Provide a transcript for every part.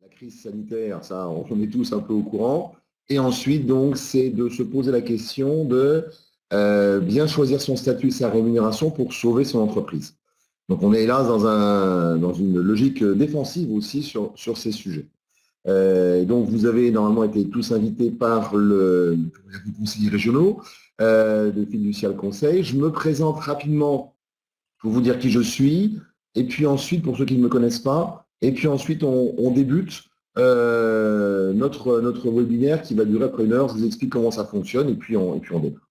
la crise sanitaire, ça, on est tous un peu au courant. Et ensuite, donc, c'est de se poser la question de bien choisir son statut et sa rémunération pour sauver son entreprise. Donc, on est là dans une logique défensive aussi sur ces sujets. Donc, vous avez normalement été tous invités par les conseillers régionaux de Fiducial Conseil. Je me présente rapidement pour vous dire qui je suis. Et puis ensuite, pour ceux qui ne me connaissent pas, et puis ensuite, on débute notre webinaire qui va durer après 1 heure. Je vous explique comment ça fonctionne et puis on démarre.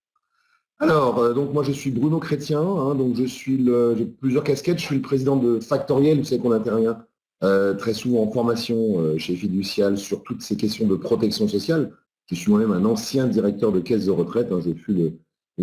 Alors, donc moi, je suis Bruno Chrétien. Donc, j'ai plusieurs casquettes. Je suis le président de Factoriel. Vous savez qu'on intervient très souvent en formation chez Fiducial sur toutes ces questions de protection sociale. Je suis moi-même un ancien directeur de caisse de retraite. Je fus le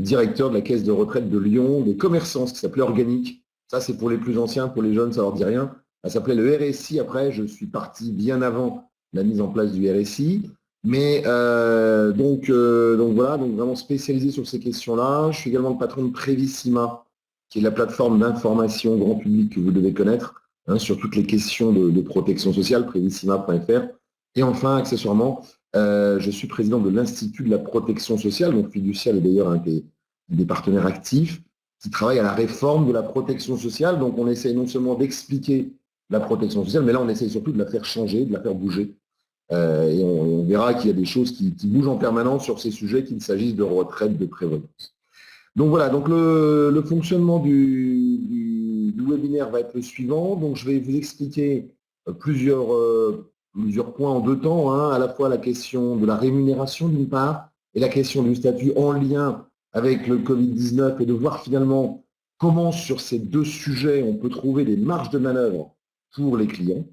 directeur de la caisse de retraite de Lyon, des commerçants, ce qui s'appelait Organique. Ça, c'est pour les plus anciens, pour les jeunes, ça ne leur dit rien. Ça s'appelait le RSI. Après, je suis parti bien avant la mise en place du RSI. Mais donc voilà, donc vraiment spécialisé sur ces questions-là. Je suis également le patron de Prévissima, qui est la plateforme d'information grand public que vous devez connaître sur toutes les questions de protection sociale, prévissima.fr. Et enfin, accessoirement, je suis président de l'Institut de la protection sociale. Donc Fiducial est d'ailleurs un des partenaires actifs qui travaille à la réforme de la protection sociale. Donc on essaye non seulement d'expliquer la protection sociale, mais là on essaye surtout de la faire changer, de la faire bouger. Et on verra qu'il y a des choses qui bougent en permanence sur ces sujets, qu'il s'agisse de retraite, de prévoyance. Donc voilà, donc le fonctionnement du webinaire va être le suivant. Donc je vais vous expliquer plusieurs points en 2 temps, à la fois la question de la rémunération d'une part et la question du statut en lien avec le Covid-19 et de voir finalement comment sur ces 2 sujets on peut trouver des marges de manœuvre pour les clients.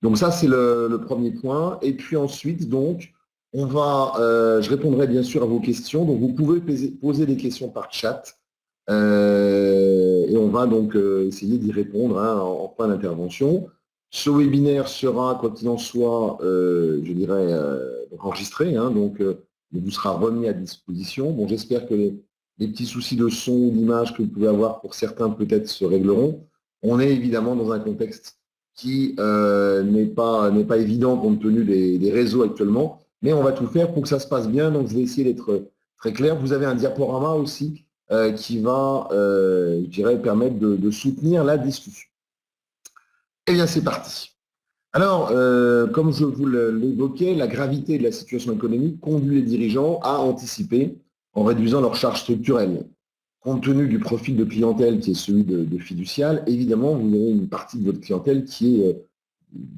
Donc ça, c'est le premier point. Et puis ensuite, donc, je répondrai bien sûr à vos questions. Donc, vous pouvez poser des questions par chat. Et on va donc essayer d'y répondre en fin d'intervention. Ce webinaire sera, quoi qu'il en soit, je dirais, enregistré. Donc, il vous sera remis à disposition. Bon, j'espère que les petits soucis de son ou d'image que vous pouvez avoir pour certains peut-être se régleront. On est évidemment dans un contexte qui n'est pas évident compte tenu des réseaux actuellement, mais on va tout faire pour que ça se passe bien. Donc, je vais essayer d'être très clair. Vous avez un diaporama aussi qui va, je dirais, permettre de soutenir la discussion. Eh bien, c'est parti. Alors, comme je vous l'évoquais, la gravité de la situation économique conduit les dirigeants à anticiper en réduisant leurs charges structurelles. Compte tenu du profil de clientèle qui est celui de Fiducial, évidemment, vous avez une partie de votre clientèle qui est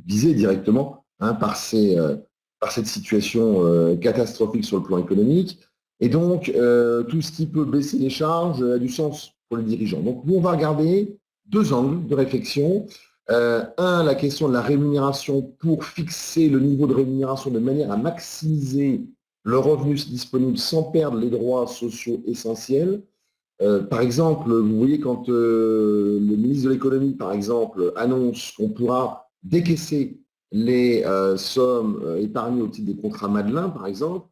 visée directement par cette situation catastrophique sur le plan économique. Et donc, tout ce qui peut baisser les charges a du sens pour les dirigeants. Donc, nous, on va regarder 2 angles de réflexion. La question de la rémunération pour fixer le niveau de rémunération de manière à maximiser le revenu disponible sans perdre les droits sociaux essentiels. Par exemple, vous voyez quand le ministre de l'économie, par exemple, annonce qu'on pourra décaisser les sommes épargnées au titre des contrats Madelin, par exemple,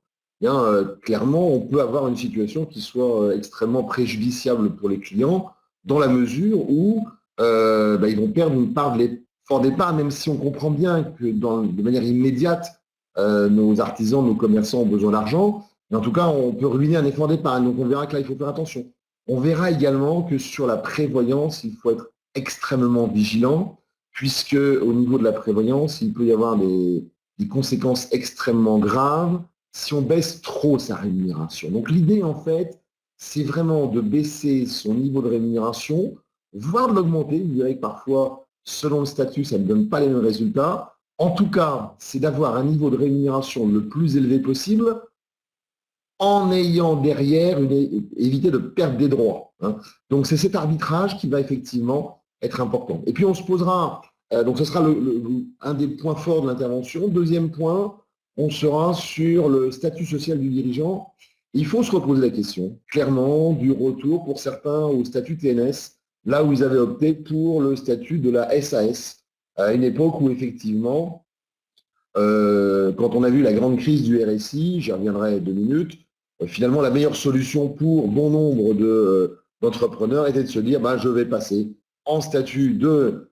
clairement, on peut avoir une situation qui soit extrêmement préjudiciable pour les clients dans la mesure où ils vont perdre une part de l'effort d'épargne, même si on comprend bien que de manière immédiate, nos artisans, nos commerçants ont besoin d'argent. Mais en tout cas, on peut ruiner un effort d'épargne. Donc, on verra que là, il faut faire attention. On verra également que sur la prévoyance, il faut être extrêmement vigilant, puisque au niveau de la prévoyance, il peut y avoir des conséquences extrêmement graves si on baisse trop sa rémunération. Donc l'idée, en fait, c'est vraiment de baisser son niveau de rémunération, voire de l'augmenter. Vous verrez que parfois, selon le statut, ça ne donne pas les mêmes résultats. En tout cas, c'est d'avoir un niveau de rémunération le plus élevé possible, en ayant derrière éviter de perdre des droits. Donc c'est cet arbitrage qui va effectivement être important. Et puis on se posera, donc ce sera un des points forts de l'intervention. Deuxième point, on sera sur le statut social du dirigeant. Il faut se reposer la question, clairement, du retour pour certains au statut TNS, là où ils avaient opté pour le statut de la SAS, à une époque où effectivement, quand on a vu la grande crise du RSI, j'y reviendrai 2 minutes, finalement, la meilleure solution pour bon nombre d'entrepreneurs était de se dire je vais passer en statut de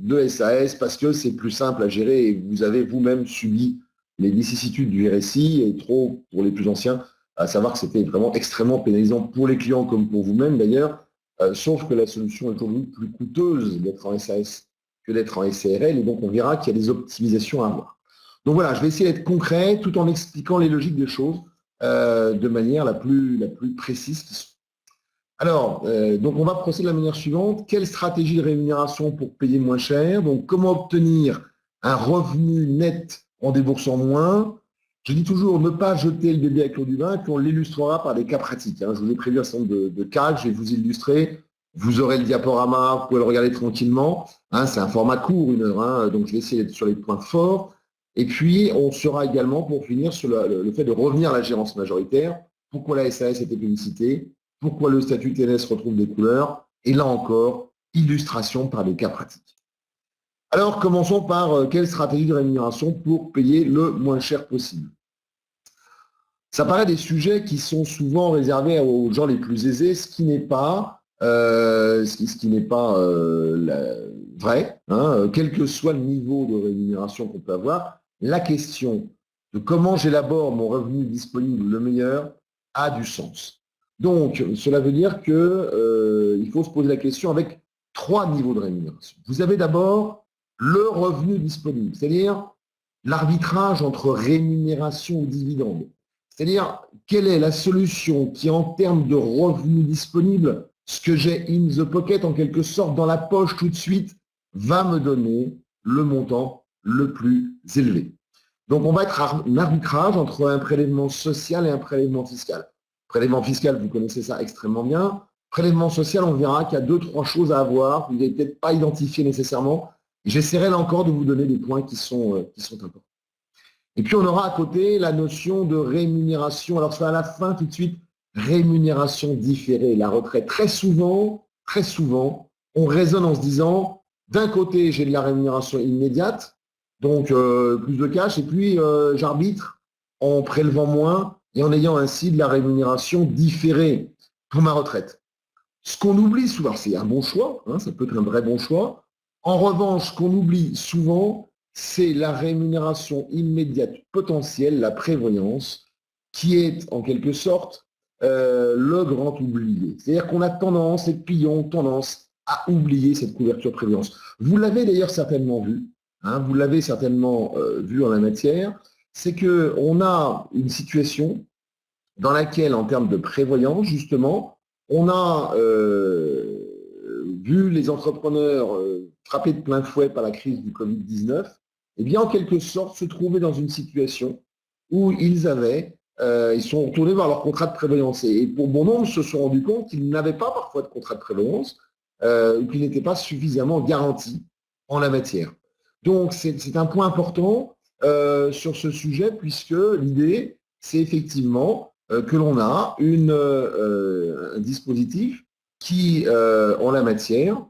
de SAS parce que c'est plus simple à gérer et vous avez vous-même subi les vicissitudes du RSI et trop pour les plus anciens, à savoir que c'était vraiment extrêmement pénalisant pour les clients comme pour vous-même d'ailleurs, sauf que la solution est aujourd'hui plus coûteuse d'être en SAS que d'être en SARL et donc on verra qu'il y a des optimisations à avoir. Donc voilà, je vais essayer d'être concret tout en expliquant les logiques des choses de manière la plus précise qui soit. Alors, donc on va procéder de la manière suivante. Quelle stratégie de rémunération pour payer moins cher? Donc, comment obtenir un revenu net en déboursant moins? Je dis toujours, ne pas jeter le bébé avec l'eau du bain, puis on l'illustrera par des cas pratiques. Je vous ai prévu un certain nombre de cas, je vais vous illustrer. Vous aurez le diaporama, vous pouvez le regarder tranquillement. C'est un format court, 1 heure, donc je vais essayer d'être sur les points forts. Et puis, on sera également, pour finir, sur le fait de revenir à la gérance majoritaire. Pourquoi la SAS était publicitée? Pourquoi le statut TNS retrouve des couleurs? Et là encore, illustration par des cas pratiques. Alors, commençons par quelle stratégie de rémunération pour payer le moins cher possible. Ça paraît des sujets qui sont souvent réservés aux gens les plus aisés, ce qui n'est pas, vrai, quel que soit le niveau de rémunération qu'on peut avoir. La question de comment j'élabore mon revenu disponible le meilleur a du sens. Donc, cela veut dire qu'il faut se poser la question avec 3 niveaux de rémunération. Vous avez d'abord le revenu disponible, c'est-à-dire l'arbitrage entre rémunération ou dividende. C'est-à-dire, quelle est la solution qui, en termes de revenus disponibles, ce que j'ai in the pocket, en quelque sorte, dans la poche tout de suite, va me donner le montant le plus élevé. Donc, on va être un arbitrage entre un prélèvement social et un prélèvement fiscal. Prélèvement fiscal, vous connaissez ça extrêmement bien. Prélèvement social, on verra qu'il y a 2-3 choses à avoir, vous n'avez peut-être pas identifié nécessairement. J'essaierai là encore de vous donner des points qui sont importants. Et puis, on aura à côté la notion de rémunération. Alors, c'est à la fin, tout de suite, rémunération différée, la retraite. Très souvent, on raisonne en se disant, d'un côté, j'ai de la rémunération immédiate, donc plus de cash, et puis j'arbitre en prélevant moins et en ayant ainsi de la rémunération différée pour ma retraite. Ce qu'on oublie souvent, c'est un bon choix, ça peut être un vrai bon choix. En revanche, ce qu'on oublie souvent, c'est la rémunération immédiate potentielle, la prévoyance, qui est en quelque sorte le grand oublié. C'est-à-dire qu'on a tendance, les clients ont tendance à oublier cette couverture prévoyance. Vous l'avez d'ailleurs certainement vu, vous l'avez certainement vu en la matière, c'est qu'on a une situation dans laquelle, en termes de prévoyance, justement, on a vu les entrepreneurs frappés de plein fouet par la crise du Covid-19, eh bien, en quelque sorte, se trouver dans une situation où ils sont retournés vers leur contrat de prévoyance. Et pour bon nombre, se sont rendus compte qu'ils n'avaient pas parfois de contrat de prévoyance, ou qu'ils n'étaient pas suffisamment garantis en la matière. Donc, c'est un point important sur ce sujet, puisque l'idée, c'est effectivement que l'on a un dispositif qui, en la matière,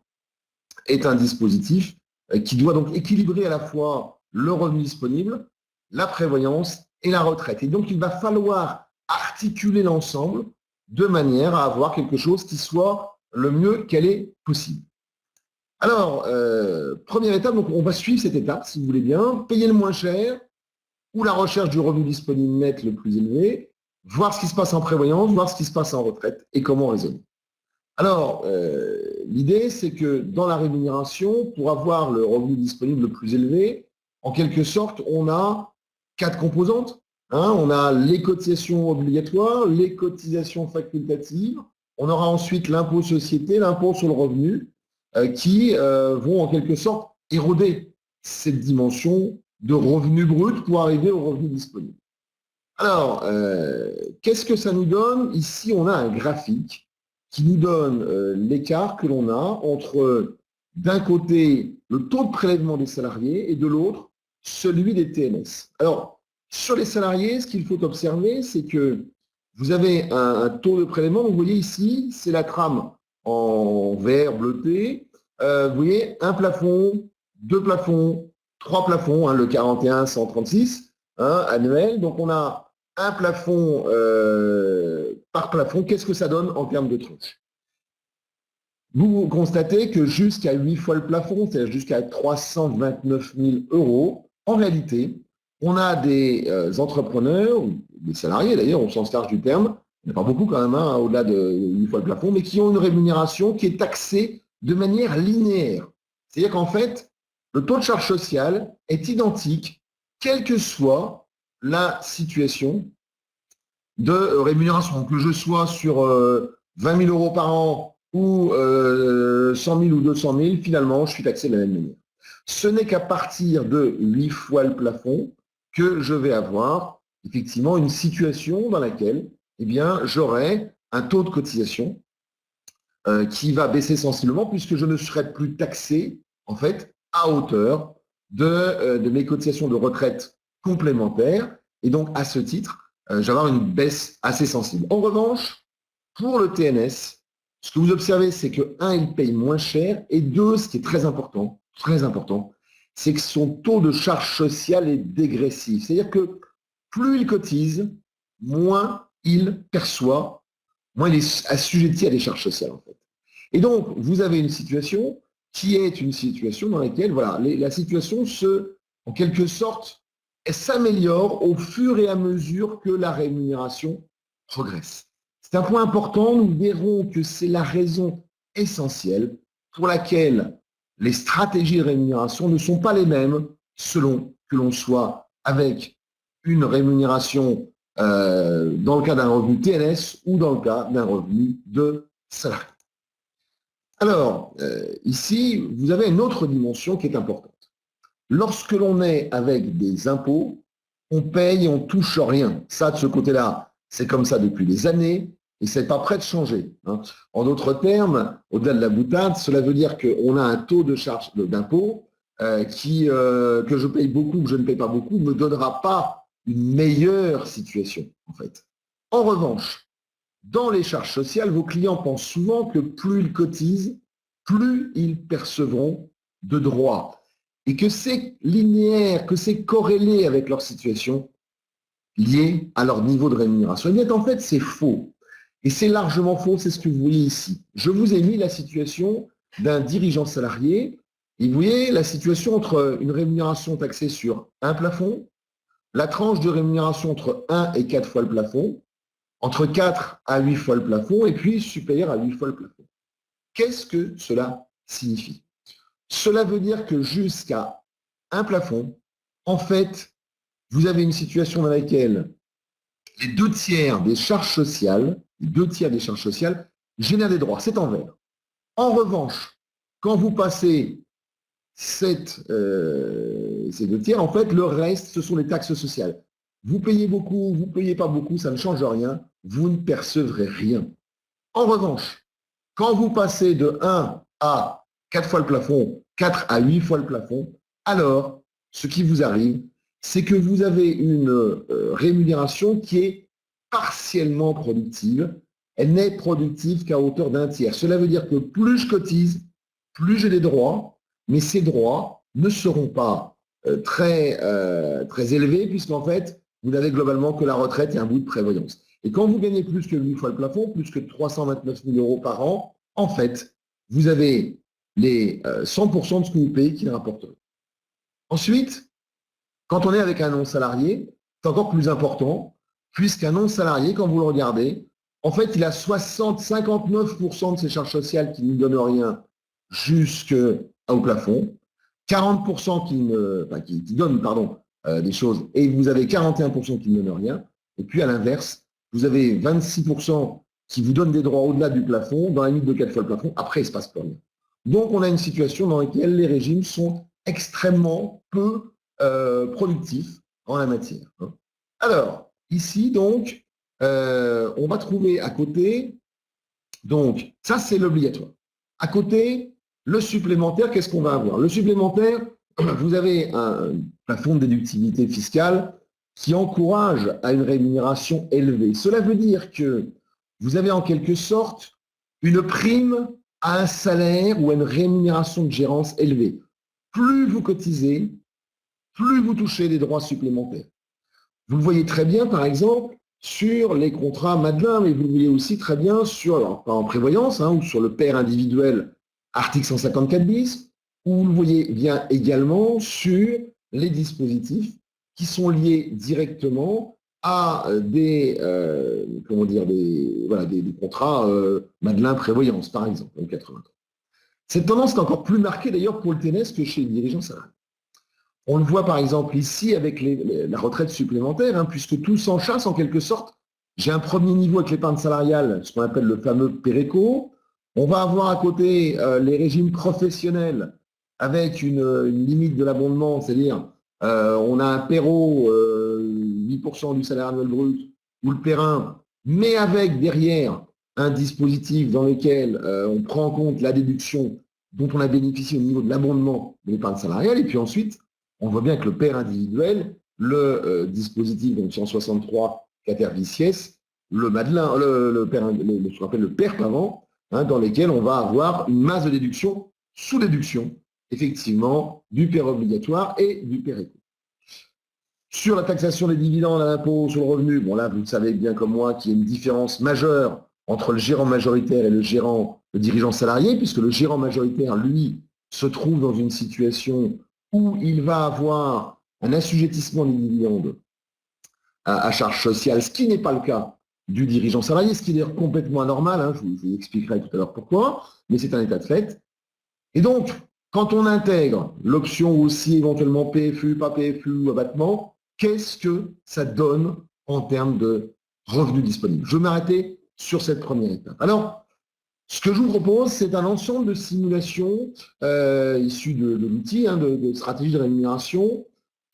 est un dispositif qui doit donc équilibrer à la fois le revenu disponible, la prévoyance et la retraite. Et donc, il va falloir articuler l'ensemble de manière à avoir quelque chose qui soit le mieux qu'elle est possible. Alors, première étape, donc on va suivre cette étape, si vous voulez bien, payer le moins cher ou la recherche du revenu disponible net le plus élevé, voir ce qui se passe en prévoyance, voir ce qui se passe en retraite et comment raisonner. Alors, l'idée, c'est que dans la rémunération, pour avoir le revenu disponible le plus élevé, en quelque sorte, on a 4 composantes. On a les cotisations obligatoires, les cotisations facultatives, on aura ensuite l'impôt société, l'impôt sur le revenu, qui vont en quelque sorte éroder cette dimension de revenu brut pour arriver au revenu disponible. Alors, qu'est-ce que ça nous donne? Ici, on a un graphique qui nous donne l'écart que l'on a entre, d'un côté, le taux de prélèvement des salariés et de l'autre, celui des TNS. Alors, sur les salariés, ce qu'il faut observer, c'est que vous avez un taux de prélèvement. Donc, vous voyez ici, c'est la trame en vert bleuté. Vous voyez, un plafond, 2 plafonds, 3 plafonds, le 41 136 annuel. Donc, on a un plafond par plafond. Qu'est-ce que ça donne en termes de tranche? vous constatez que jusqu'à 8 fois le plafond, c'est-à-dire jusqu'à 329 000 euros, en réalité, on a des entrepreneurs, ou des salariés d'ailleurs, au sens large du terme, il n'y en a pas beaucoup quand même, hein, au-delà de 8 fois le plafond, mais qui ont une rémunération qui est taxée de manière linéaire. C'est-à-dire qu'en fait, le taux de charge sociale est identique, quelle que soit la situation de rémunération, que je sois sur 20 000 euros par an ou 100 000 ou 200 000, finalement, je suis taxé de la même manière. Ce n'est qu'à partir de 8 fois le plafond que je vais avoir effectivement une situation dans laquelle eh bien, j'aurai un taux de cotisation qui va baisser sensiblement puisque je ne serai plus taxé en fait à hauteur de mes cotisations de retraite complémentaires. Et donc, à ce titre, je vais avoir une baisse assez sensible. En revanche, pour le TNS, ce que vous observez, c'est que, un, il paye moins cher, et deux, ce qui est très important, c'est que son taux de charge sociale est dégressif. C'est-à-dire que plus il cotise, moins il perçoit, moins il est assujetti à des charges sociales, en fait. Et donc, vous avez une situation qui est une situation dans laquelle, voilà, la situation en quelque sorte, elle s'améliore au fur et à mesure que la rémunération progresse. C'est un point important, nous verrons que c'est la raison essentielle pour laquelle les stratégies de rémunération ne sont pas les mêmes selon que l'on soit avec une rémunération dans le cas d'un revenu TNS ou dans le cas d'un revenu de salarié. Alors, ici, vous avez une autre dimension qui est importante. Lorsque l'on est avec des impôts, on paye et on ne touche rien. Ça, de ce côté-là, c'est comme ça depuis des années et ce n'est pas prêt de changer. Hein. En d'autres termes, au-delà de la boutade, cela veut dire qu'on a un taux de charge d'impôt que je paye beaucoup ou que je ne paye pas beaucoup ne me donnera pas une meilleure situation, en fait. En revanche, dans les charges sociales, vos clients pensent souvent que plus ils cotisent, plus ils percevront de droits. Et que c'est linéaire, que c'est corrélé avec leur situation liée à leur niveau de rémunération. Et bien, en fait, c'est faux. Et c'est largement faux, c'est ce que vous voyez ici. Je vous ai mis la situation d'un dirigeant salarié. Et vous voyez la situation entre une rémunération taxée sur un plafond, la tranche de rémunération entre 1 et 4 fois le plafond, entre 4 à 8 fois le plafond, et puis supérieur à 8 fois le plafond. Qu'est-ce que cela signifie? Cela veut dire que jusqu'à un plafond, en fait, vous avez une situation dans laquelle les 2/3 des charges sociales, génèrent des droits. C'est en vert. En revanche, quand vous passez ces 2/3, en fait, le reste, ce sont les taxes sociales. Vous payez beaucoup, vous ne payez pas beaucoup, ça ne change rien. Vous ne percevrez rien. En revanche, quand vous passez de 1 à 4 fois le plafond, 4 à 8 fois le plafond, alors, ce qui vous arrive, c'est que vous avez une rémunération qui est partiellement productive. Elle n'est productive qu'à hauteur d'un tiers. Cela veut dire que plus je cotise, plus j'ai des droits, mais ces droits ne seront pas très élevés, puisqu'en fait, vous n'avez globalement que la retraite et un bout de prévoyance. Et quand vous gagnez plus que 8 fois le plafond, plus que 329 000 euros par an, en fait, vous avez les 100% de ce que vous payez qui rapportent. Ensuite, quand on est avec un non-salarié, c'est encore plus important, puisqu'un non-salarié, quand vous le regardez, en fait, il a 59% de ses charges sociales qui ne donnent rien jusqu'au plafond, 40% qui donnent des choses, et vous avez 41% qui ne donnent rien. Et puis, à l'inverse, vous avez 26% qui vous donnent des droits au-delà du plafond, dans la limite de 4 fois le plafond. Après, il ne se passe plus rien. Donc, on a une situation dans laquelle les régimes sont extrêmement peu productifs en la matière. Alors, ici, donc, on va trouver à côté, donc, ça, c'est l'obligatoire. À côté, le supplémentaire, qu'est-ce qu'on va avoir? Le supplémentaire, vous avez un plafond de déductibilité fiscale qui encourage à une rémunération élevée. Cela veut dire que vous avez en quelque sorte une prime à un salaire ou à une rémunération de gérance élevée. Plus vous cotisez, plus vous touchez des droits supplémentaires. Vous le voyez très bien, par exemple, sur les contrats Madelin, mais vous le voyez aussi très bien sur, alors pas en prévoyance, ou sur le père individuel, article 154 bis, ou vous le voyez bien également sur les dispositifs qui sont liés directement à des, des contrats Madelin prévoyance, par exemple, en 83. Cette tendance est encore plus marquée d'ailleurs pour le TNS que chez les dirigeants salariés. On le voit par exemple ici avec la retraite supplémentaire, puisque tout s'enchasse en quelque sorte. J'ai un premier niveau avec l'épargne salariale, ce qu'on appelle le fameux PERECO. On va avoir à côté les régimes professionnels avec une limite de l'abondement, c'est-à-dire on a un PERO, 8% du salaire annuel brut, ou le PERIN, mais avec derrière un dispositif dans lequel on prend en compte la déduction dont on a bénéficié au niveau de l'abondement de l'épargne salariale, et puis ensuite, on voit bien que le père individuel, le dispositif, donc 163 quater vicies, le Madelin, ce qu'on appelle le père pavant, dans lesquels on va avoir une masse de déduction sous déduction, effectivement, du père obligatoire et du père éco. Sur la taxation des dividendes à l'impôt sur le revenu, bon là, vous savez bien comme moi qu'il y a une différence majeure entre le gérant majoritaire et le dirigeant salarié, puisque le gérant majoritaire, lui, se trouve dans une situation où il va avoir un assujettissement des dividendes à charge sociale, ce qui n'est pas le cas du dirigeant salarié, ce qui est d'ailleurs complètement anormal, je vous expliquerai tout à l'heure pourquoi, mais c'est un état de fait. Et donc, quand on intègre l'option aussi éventuellement PFU, pas PFU ou abattement, qu'est-ce que ça donne en termes de revenus disponibles? Je vais m'arrêter sur cette première étape. Alors, ce que je vous propose, c'est un ensemble de simulations issues de l'outil, de stratégie de rémunération.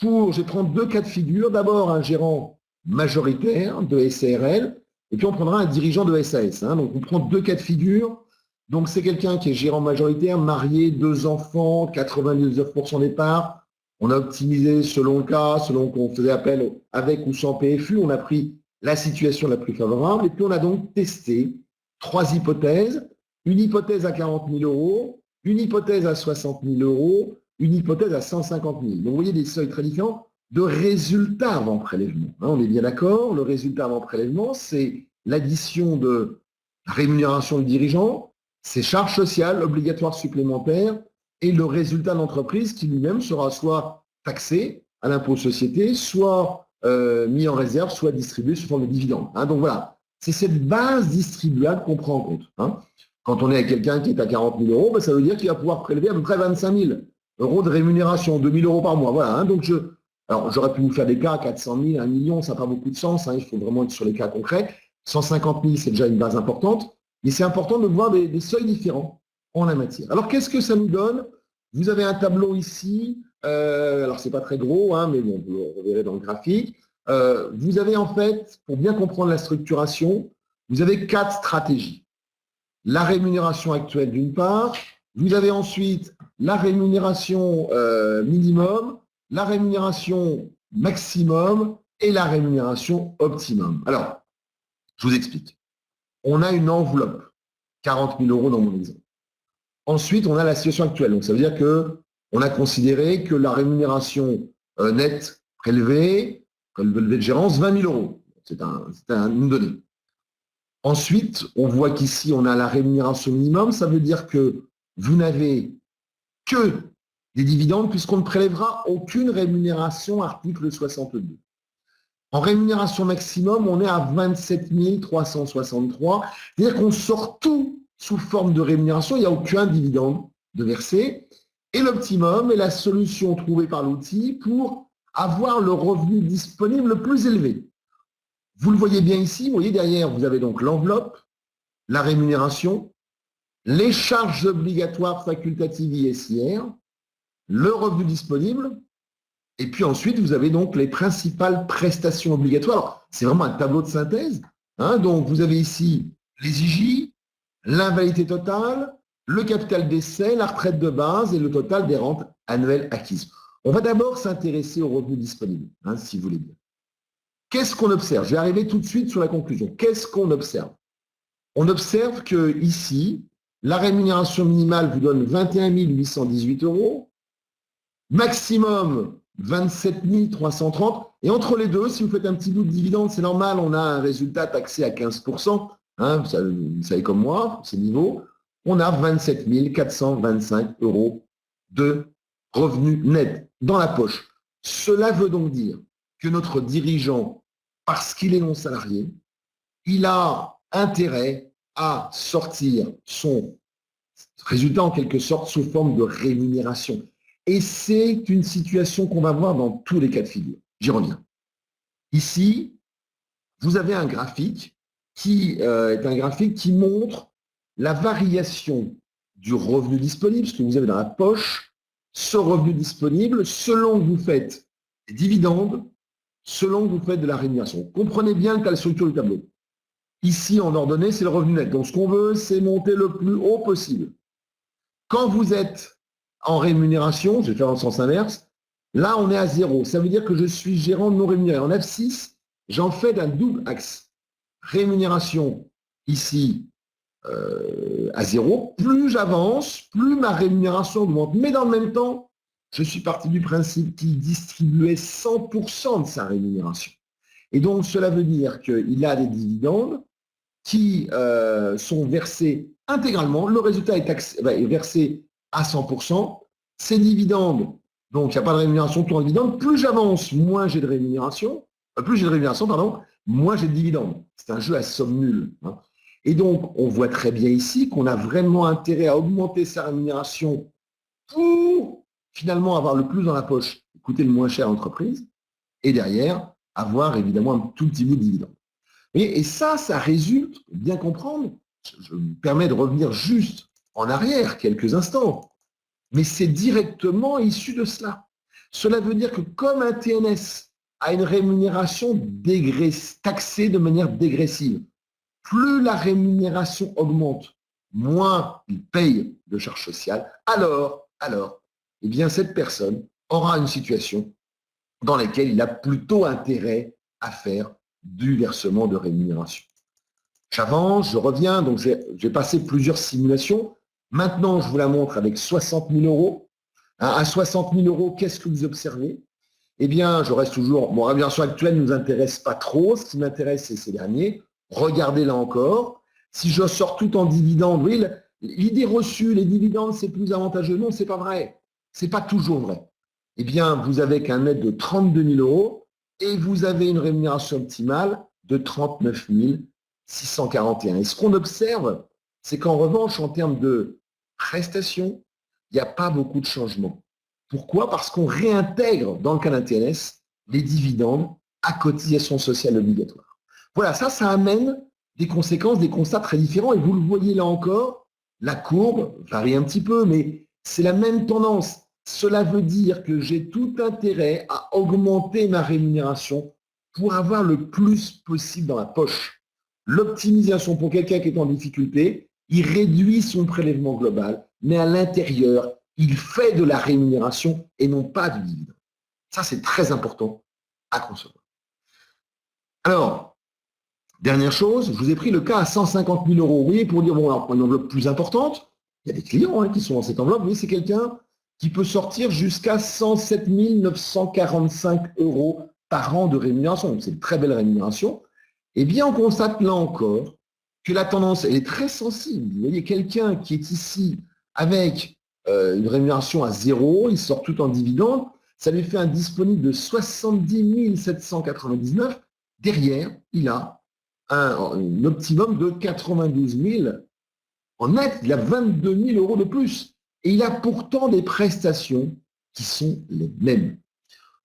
Je vais prendre deux cas de figure. D'abord, un gérant majoritaire de SARL, et puis on prendra un dirigeant de SAS. Donc, on prend deux cas de figure. Donc, c'est quelqu'un qui est gérant majoritaire, marié, 2 enfants, 99% des parts. On a optimisé selon le cas, selon qu'on faisait appel avec ou sans PFU. On a pris la situation la plus favorable. Et puis, on a donc testé 3 hypothèses. Une hypothèse à 40 000 euros, une hypothèse à 60 000 euros, une hypothèse à 150 000. Donc, vous voyez des seuils très différents de résultats avant prélèvement. On est bien d'accord, le résultat avant prélèvement, c'est l'addition de la rémunération du dirigeant, ses charges sociales obligatoires supplémentaires et le résultat de l'entreprise qui lui-même sera soit taxé à l'impôt société, soit mis en réserve, soit distribué sous forme de dividendes. Donc voilà, c'est cette base distribuable qu'on prend en compte. Quand on est avec quelqu'un qui est à 40 000 euros, ça veut dire qu'il va pouvoir prélever à peu près 25 000 euros de rémunération, 2 000 euros par mois. Voilà. Donc alors j'aurais pu vous faire des cas à 400 000, 1 million, ça n'a pas beaucoup de sens. Il faut vraiment être sur les cas concrets. 150 000, c'est déjà une base importante. Mais c'est important de voir des seuils différents en la matière. Alors, qu'est-ce que ça nous donne? Vous avez un tableau ici. Alors, ce n'est pas très gros, mais bon, vous le reverrez dans le graphique. Vous avez en fait, pour bien comprendre la structuration, vous avez 4 stratégies. La rémunération actuelle d'une part. Vous avez ensuite la rémunération minimum, la rémunération maximum et la rémunération optimum. Alors, je vous explique. On a une enveloppe, 40 000 euros dans mon exemple. Ensuite, on a la situation actuelle. Donc, ça veut dire qu'on a considéré que la rémunération nette prélevée, comme levé de gérance, 20 000 euros. C'est une donnée. Ensuite, on voit qu'ici, on a la rémunération minimum. Ça veut dire que vous n'avez que des dividendes puisqu'on ne prélèvera aucune rémunération article 62. En rémunération maximum, on est à 27 363. C'est-à-dire qu'on sort tout sous forme de rémunération. Il n'y a aucun dividende de versé. Et l'optimum est la solution trouvée par l'outil pour avoir le revenu disponible le plus élevé. Vous le voyez bien ici. Vous voyez derrière, vous avez donc l'enveloppe, la rémunération, les charges obligatoires facultatives ISIR, le revenu disponible, et puis ensuite, vous avez donc les principales prestations obligatoires. Alors, c'est vraiment un tableau de synthèse. Donc, vous avez ici les IJ, l'invalidité totale, le capital d'essai, la retraite de base et le total des rentes annuelles acquises. On va d'abord s'intéresser aux revenus disponibles, si vous voulez bien. Qu'est-ce qu'on observe? Je vais arriver tout de suite sur la conclusion. Qu'est-ce qu'on observe? On observe que ici, la rémunération minimale vous donne 21 818 euros. Maximum 27 330. Et entre les deux, si vous faites un petit bout de dividende, c'est normal, on a un résultat taxé à 15%. Hein, vous savez comme moi, ces niveaux. On a 27 425 € de revenus nets dans la poche. Cela veut donc dire que notre dirigeant, parce qu'il est non salarié, il a intérêt à sortir son résultat en quelque sorte sous forme de rémunération. Et c'est une situation qu'on va voir dans tous les cas de figure. J'y reviens. Ici, vous avez un graphique qui est un graphique qui montre la variation du revenu disponible, ce que vous avez dans la poche, ce revenu disponible, selon que vous faites des dividendes, selon que vous faites de la rémunération. Comprenez bien la structure du tableau. Ici, en ordonnée, c'est le revenu net. Donc, ce qu'on veut, c'est monter le plus haut possible. Quand vous êtes en rémunération, je vais faire dans le sens inverse, là, on est à 0. Ça veut dire que je suis gérant non rémunéré. En F6, j'en fais d'un double axe. Rémunération, ici, à 0. Plus j'avance, plus ma rémunération augmente. Mais dans le même temps, je suis parti du principe qu'il distribuait 100% de sa rémunération. Et donc, cela veut dire qu'il a des dividendes qui sont versés intégralement. Le résultat est versé à 100%. Ces dividendes, donc il n'y a pas de rémunération tout en dividendes. Plus j'avance, moins j'ai de rémunération. Moins j'ai de dividendes. C'est un jeu à somme nulle. Hein. Et donc, on voit très bien ici qu'on a vraiment intérêt à augmenter sa rémunération pour finalement avoir le plus dans la poche, coûter le moins cher à l'entreprise, et derrière, avoir évidemment un tout petit bout de dividende. Et ça résulte, pour bien comprendre, je me permets de revenir juste en arrière quelques instants, mais c'est directement issu de cela. Cela veut dire que comme un TNS a une rémunération taxée de manière dégressive, plus la rémunération augmente, moins il paye de charges sociales, alors, eh bien, cette personne aura une situation dans laquelle il a plutôt intérêt à faire du versement de rémunération. J'avance, je reviens, donc j'ai passé plusieurs simulations. Maintenant, je vous la montre avec 60 000 €. À 60 000 €, qu'est-ce que vous observez? Eh bien, je reste toujours... Bon, la rémunération actuelle ne nous intéresse pas trop. Ce qui m'intéresse, c'est ces derniers. Regardez là encore. Si je sors tout en dividendes, oui, l'idée reçue, les dividendes, c'est plus avantageux. Non, c'est pas vrai. C'est pas toujours vrai. Eh bien, vous avez qu'un net de 32 000 € et vous avez une rémunération optimale de 39 641. Et ce qu'on observe, c'est qu'en revanche, en termes de prestations, il n'y a pas beaucoup de changements. Pourquoi? Parce qu'on réintègre, dans le cas d'un TNS, les dividendes à cotisation sociale obligatoire. Voilà, ça amène des conséquences, des constats très différents. Et vous le voyez là encore, la courbe varie un petit peu, mais c'est la même tendance. Cela veut dire que j'ai tout intérêt à augmenter ma rémunération pour avoir le plus possible dans la poche. L'optimisation pour quelqu'un qui est en difficulté, il réduit son prélèvement global, mais à l'intérieur, il fait de la rémunération et non pas du dividende. Ça, c'est très important à concevoir. Alors, dernière chose, je vous ai pris le cas à 150 000 €. Vous voyez, pour dire, bon, alors, pour une enveloppe plus importante, il y a des clients qui sont dans cette enveloppe. Vous voyez, c'est quelqu'un qui peut sortir jusqu'à 107 945 € par an de rémunération. Donc, c'est une très belle rémunération. Eh bien, on constate là encore que la tendance, elle est très sensible. Vous voyez, quelqu'un qui est ici avec une rémunération à 0, il sort tout en dividende, ça lui fait un disponible de 70 799. Derrière, il a un optimum de 92 000. En net, il a 22 000 € de plus. Et il a pourtant des prestations qui sont les mêmes.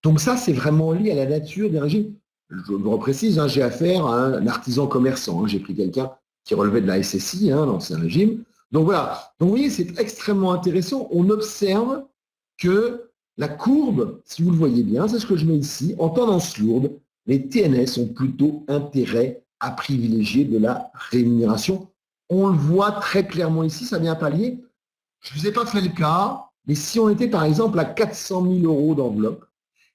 Donc ça, c'est vraiment lié à la nature des régimes. Je le reprécise, j'ai affaire à un artisan commerçant. J'ai pris quelqu'un qui relevait de la SSI, l'ancien régime. Donc voilà. Donc vous voyez, c'est extrêmement intéressant. On observe que la courbe, si vous le voyez bien, c'est ce que je mets ici, en tendance lourde, les TNS ont plutôt intérêt à privilégier de la rémunération. On le voit très clairement ici, ça vient pallier. Je ne vous ai pas fait le cas, mais si on était par exemple à 400 000 € d'enveloppe,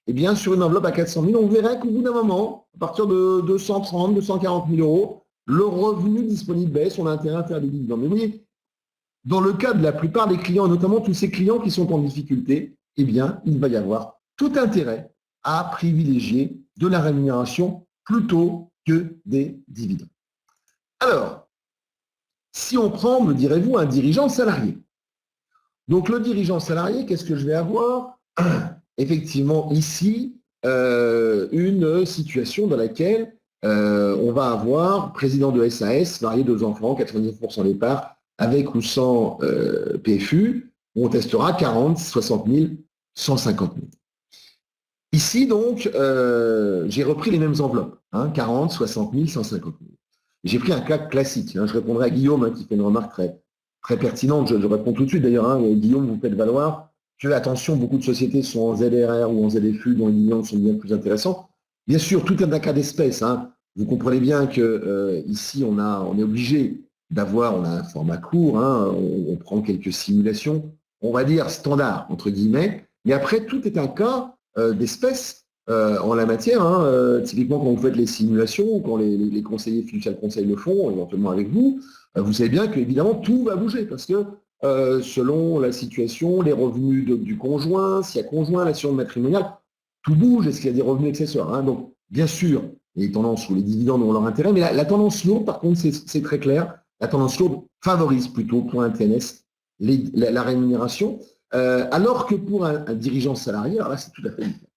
eh bien sur une enveloppe à 400 000, on verrait qu'au bout d'un moment, à partir de 230 240 000 €, le revenu disponible baisse, on a intérêt à faire des dividendes. Mais vous voyez, dans le cas de la plupart des clients, notamment tous ces clients qui sont en difficulté, eh bien, il va y avoir tout intérêt à privilégier de la rémunération plutôt que des dividendes. Alors, si on prend, me direz-vous, un dirigeant salarié. Donc, le dirigeant salarié, qu'est-ce que je vais avoir? Effectivement, ici, une situation dans laquelle on va avoir président de SAS, marié, 2 enfants, 99% des parts, avec ou sans PFU, on testera 40, 60 000, 150 000. Ici, donc, j'ai repris les mêmes enveloppes, 40, 60 000, 150 000. J'ai pris un cas classique. Je répondrai à Guillaume qui fait une remarque très pertinente. Je réponds tout de suite d'ailleurs. Guillaume, vous faites valoir que, attention, beaucoup de sociétés sont en ZRR ou en ZFU dont les dividendes sont bien plus intéressants. Bien sûr, tout est un cas d'espèce. Vous comprenez bien que ici, on est obligé d'avoir, on a un format court, on prend quelques simulations, on va dire standard, entre guillemets. Mais après, tout est un cas d'espèce. En la matière, typiquement quand vous faites les simulations, quand les conseillers fiduciaires conseil le font, éventuellement avec vous, vous savez bien qu'évidemment tout va bouger parce que selon la situation, les revenus du conjoint, s'il y a conjoint, l'assurance matrimoniale, tout bouge, est-ce qu'il y a des revenus accessoires, Donc, bien sûr, les tendances ou les dividendes ont leur intérêt, mais la tendance lourde, par contre, c'est très clair, la tendance lourde favorise plutôt pour un TNS la rémunération, alors que pour un dirigeant salarié, alors là, c'est tout à fait différent.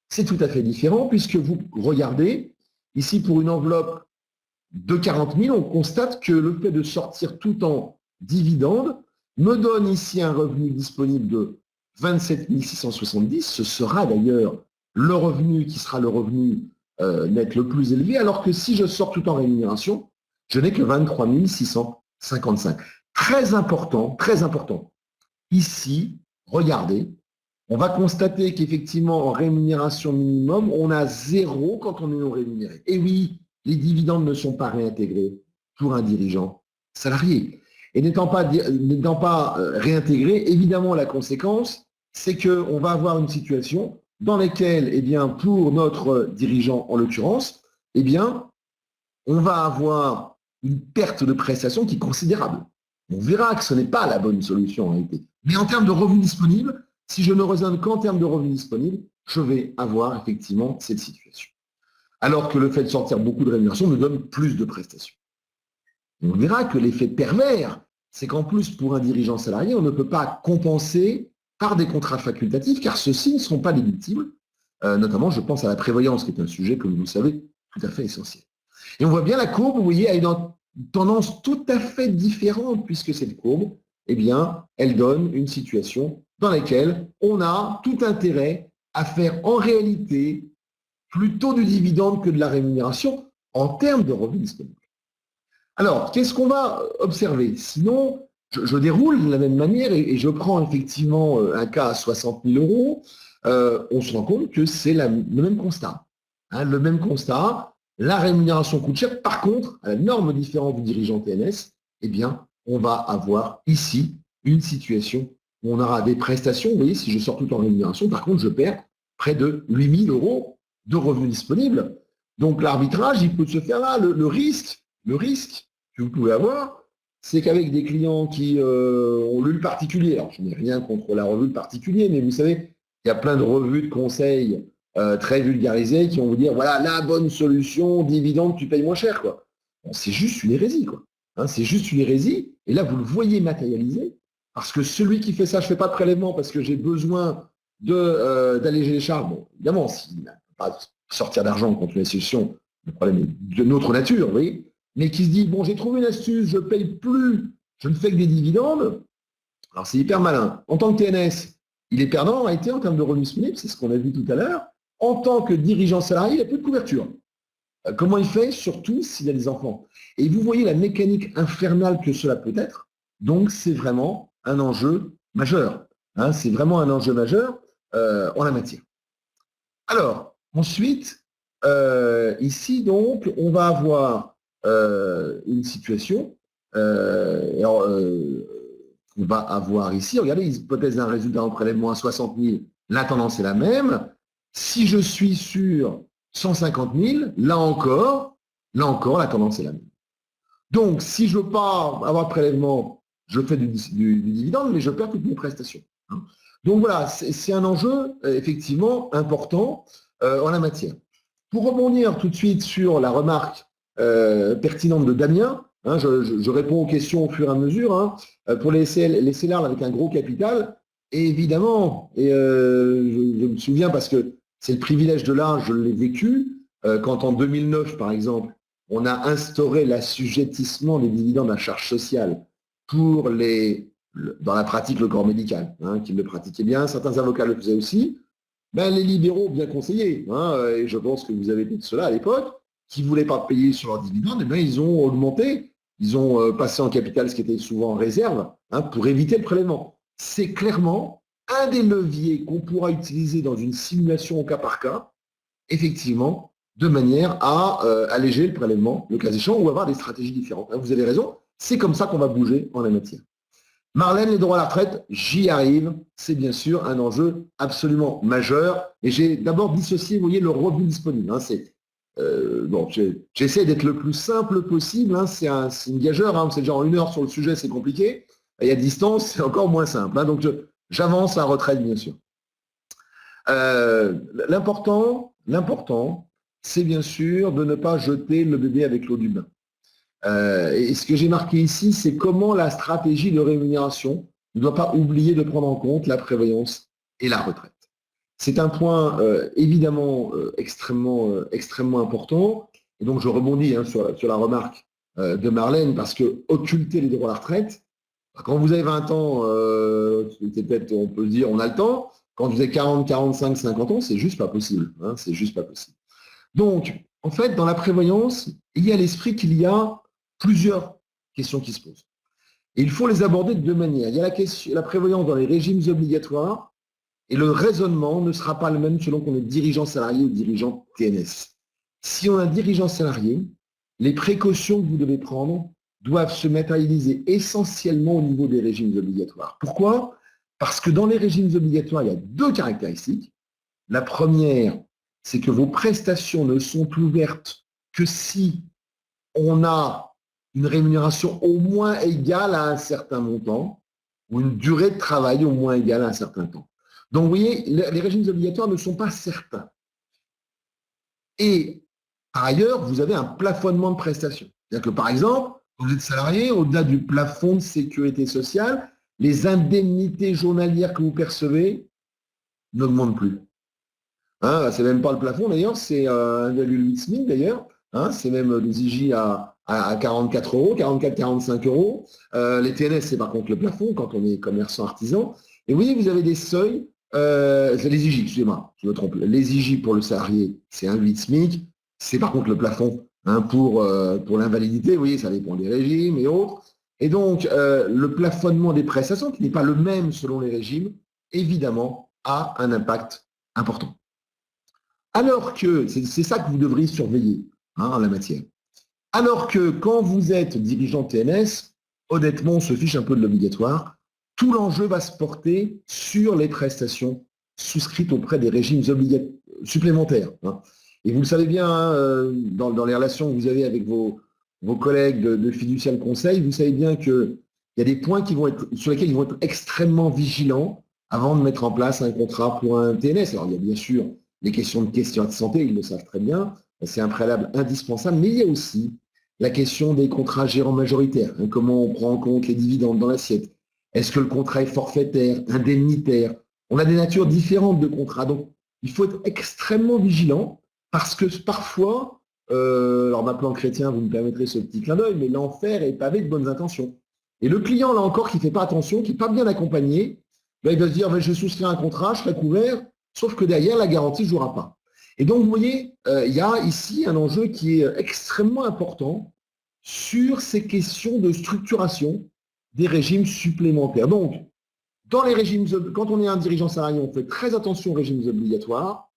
C'est tout à fait différent puisque vous regardez, ici pour une enveloppe de 40 000, on constate que le fait de sortir tout en dividende me donne ici un revenu disponible de 27 670. Ce sera d'ailleurs le revenu qui sera le revenu net le plus élevé, alors que si je sors tout en rémunération, je n'ai que 23 655. Très important, très important. Ici, regardez, on va constater qu'effectivement, en rémunération minimum, on a 0 quand on est non rémunéré. Et oui, les dividendes ne sont pas réintégrés pour un dirigeant salarié. Et n'étant pas réintégrés, évidemment, la conséquence, c'est qu'on va avoir une situation dans laquelle, pour notre dirigeant, en l'occurrence, on va avoir une perte de prestation qui est considérable. On verra que ce n'est pas la bonne solution en réalité. Mais en termes de revenus disponibles, si je ne raisonne qu'en termes de revenus disponibles, je vais avoir effectivement cette situation. Alors que le fait de sortir beaucoup de rémunération me donne plus de prestations. Et on verra que l'effet pervers, c'est qu'en plus, pour un dirigeant salarié, on ne peut pas compenser par des contrats facultatifs, car ceux-ci ne seront pas déductibles. Notamment, je pense à la prévoyance, qui est un sujet, comme vous le savez, tout à fait essentiel. Et on voit bien la courbe, vous voyez, elle est dans une tendance tout à fait différente, puisque cette courbe, elle donne une situation dans laquelle on a tout intérêt à faire en réalité plutôt du dividende que de la rémunération en termes de revenus disponibles. Alors, qu'est-ce qu'on va observer? Sinon, je déroule de la même manière et je prends effectivement un cas à 60 000 euros. On se rend compte que c'est le même constat. Le même constat, la rémunération coûte cher. Par contre, à la norme différente du dirigeant TNS, on va avoir ici une situation où on aura des prestations. Vous voyez, si je sors tout en rémunération, par contre, je perds près de 8 000 euros de revenus disponibles. Donc, l'arbitrage, il peut se faire là. Le risque que vous pouvez avoir, c'est qu'avec des clients qui ont lu le particulier, alors je n'ai rien contre la revue de particulier, mais vous savez, il y a plein de revues de conseils très vulgarisées qui vont vous dire, voilà, la bonne solution, dividende, tu payes moins cher, quoi. Bon, c'est juste une hérésie, quoi. C'est juste une hérésie. Et là, vous le voyez matérialisé, parce que celui qui fait ça, je ne fais pas de prélèvement parce que j'ai besoin d'alléger les charges. Bon, évidemment, s'il n'a pas sortir d'argent contre une institution, le problème est de notre nature, vous voyez, mais qui se dit, bon, j'ai trouvé une astuce, je ne paye plus, je ne fais que des dividendes. Alors, c'est hyper malin. En tant que TNS, il est perdant en réalité en termes de revenus disponibles, c'est ce qu'on a vu tout à l'heure. En tant que dirigeant salarié, il n'a plus de couverture. Comment il fait? Surtout s'il a des enfants. Et vous voyez la mécanique infernale que cela peut être. Donc, c'est vraiment un enjeu majeur. C'est vraiment un enjeu majeur en la matière. Alors, ensuite, ici, donc, on va avoir une situation. On va avoir ici, regardez, hypothèse d'un résultat en prélèvement à 60 000, la tendance est la même. Si je suis sur 150 000, là encore, la tendance est la même. Donc, si je ne veux pas avoir de prélèvement, je fais du dividende, mais je perds toutes mes prestations. Donc voilà, c'est un enjeu effectivement important en la matière. Pour rebondir tout de suite sur la remarque pertinente de Damien, hein, je réponds aux questions au fur et à mesure, hein, pour les CELAR avec un gros capital, et évidemment, je me souviens parce que c'est le privilège de l'art, je l'ai vécu, quand en 2009, par exemple, on a instauré l'assujettissement des dividendes à charge sociale pour dans la pratique, le corps médical, hein, qui le pratiquait bien, certains avocats le faisaient aussi, ben, les libéraux bien conseillés, hein, et je pense que vous avez été de cela à l'époque, qui ne voulaient pas payer sur leurs dividendes, et ben, ils ont augmenté, ils ont passé en capital ce qui était souvent en réserve, hein, pour éviter le prélèvement. C'est clairement un des leviers qu'on pourra utiliser dans une simulation au cas par cas, effectivement, de manière à alléger le prélèvement, le cas échéant, ou avoir des stratégies différentes. Vous avez raison, c'est comme ça qu'on va bouger en la matière. Marlène, les droits à la retraite, j'y arrive. C'est bien sûr un enjeu absolument majeur. Et j'ai d'abord dissocié, vous voyez, le revenu disponible. Hein, bon, j'essaie d'être le plus simple possible. Hein, c'est une gageure. Hein, c'est déjà en 1 heure sur le sujet, c'est compliqué. Et à distance, c'est encore moins simple. Hein, donc, j'avance à la retraite, bien sûr. L'important, c'est bien sûr de ne pas jeter le bébé avec l'eau du bain. Et ce que j'ai marqué ici, c'est comment la stratégie de rémunération ne doit pas oublier de prendre en compte la prévoyance et la retraite. C'est un point évidemment extrêmement important. Et donc, je rebondis hein, sur la remarque de Marlène, parce que occulter les droits à la retraite, quand vous avez 20 ans, peut-être on peut se dire on a le temps. Quand vous avez 40, 45, 50 ans, c'est juste pas possible. Hein, c'est juste pas possible. Donc, en fait, dans la prévoyance, il y a l'esprit qu'il y a plusieurs questions qui se posent. Et il faut les aborder de deux manières. Il y a la prévoyance dans les régimes obligatoires, et le raisonnement ne sera pas le même selon qu'on est dirigeant salarié ou dirigeant TNS. Si on est un dirigeant salarié, les précautions que vous devez prendre doivent se matérialiser essentiellement au niveau des régimes obligatoires. Pourquoi? Parce que dans les régimes obligatoires, il y a deux caractéristiques. La première, c'est que vos prestations ne sont ouvertes que si on a une rémunération au moins égale à un certain montant ou une durée de travail au moins égale à un certain temps. Donc, vous voyez, les régimes obligatoires ne sont pas certains. Et par ailleurs, vous avez un plafonnement de prestations. C'est-à-dire que, par exemple, quand vous êtes salarié, au-delà du plafond de sécurité sociale, les indemnités journalières que vous percevez n'augmentent plus. Hein, c'est même pas le plafond d'ailleurs, c'est 1,8 SMIC d'ailleurs. Hein, c'est même des IJ à 44 euros, 44-45 euros. Les TNS, c'est par contre le plafond quand on est commerçant artisan. Et oui, vous avez des seuils. C'est les IJ, excusez-moi, je me trompe. Les IJ pour le salarié, c'est 1,8 SMIC. C'est par contre le plafond hein, pour l'invalidité. Vous voyez, ça dépend des régimes et autres. Et donc, le plafonnement des prestations, qui n'est pas le même selon les régimes, évidemment, a un impact important. Alors que, c'est ça que vous devriez surveiller hein, en la matière. Alors que quand vous êtes dirigeant TNS, honnêtement, on se fiche un peu de l'obligatoire. Tout l'enjeu va se porter sur les prestations souscrites auprès des régimes supplémentaires. Hein. Et vous le savez bien, hein, dans les relations que vous avez avec vos collègues de fiducial conseil, vous savez bien qu'il y a des points sur lesquels ils vont être extrêmement vigilants avant de mettre en place un contrat pour un TNS. Alors, il y a bien sûr les questions de santé, ils le savent très bien, c'est un préalable indispensable, mais il y a aussi la question des contrats gérants majoritaires, hein, comment on prend en compte les dividendes dans l'assiette. Est-ce que le contrat est forfaitaire, indemnitaire? On a des natures différentes de contrats, donc il faut être extrêmement vigilant parce que parfois, alors m'appelant chrétien, vous me permettrez ce petit clin d'œil, mais l'enfer est pavé de bonnes intentions. Et le client, là encore, qui ne fait pas attention, qui n'est pas bien accompagné, ben, il va se dire, ben, je souscris un contrat, je serai couvert, sauf que derrière, la garantie ne jouera pas. Et donc, vous voyez, il y a ici un enjeu qui est extrêmement important sur ces questions de structuration des régimes supplémentaires. Donc, dans les régimes, quand on est un dirigeant salarié, on fait très attention aux régimes obligatoires,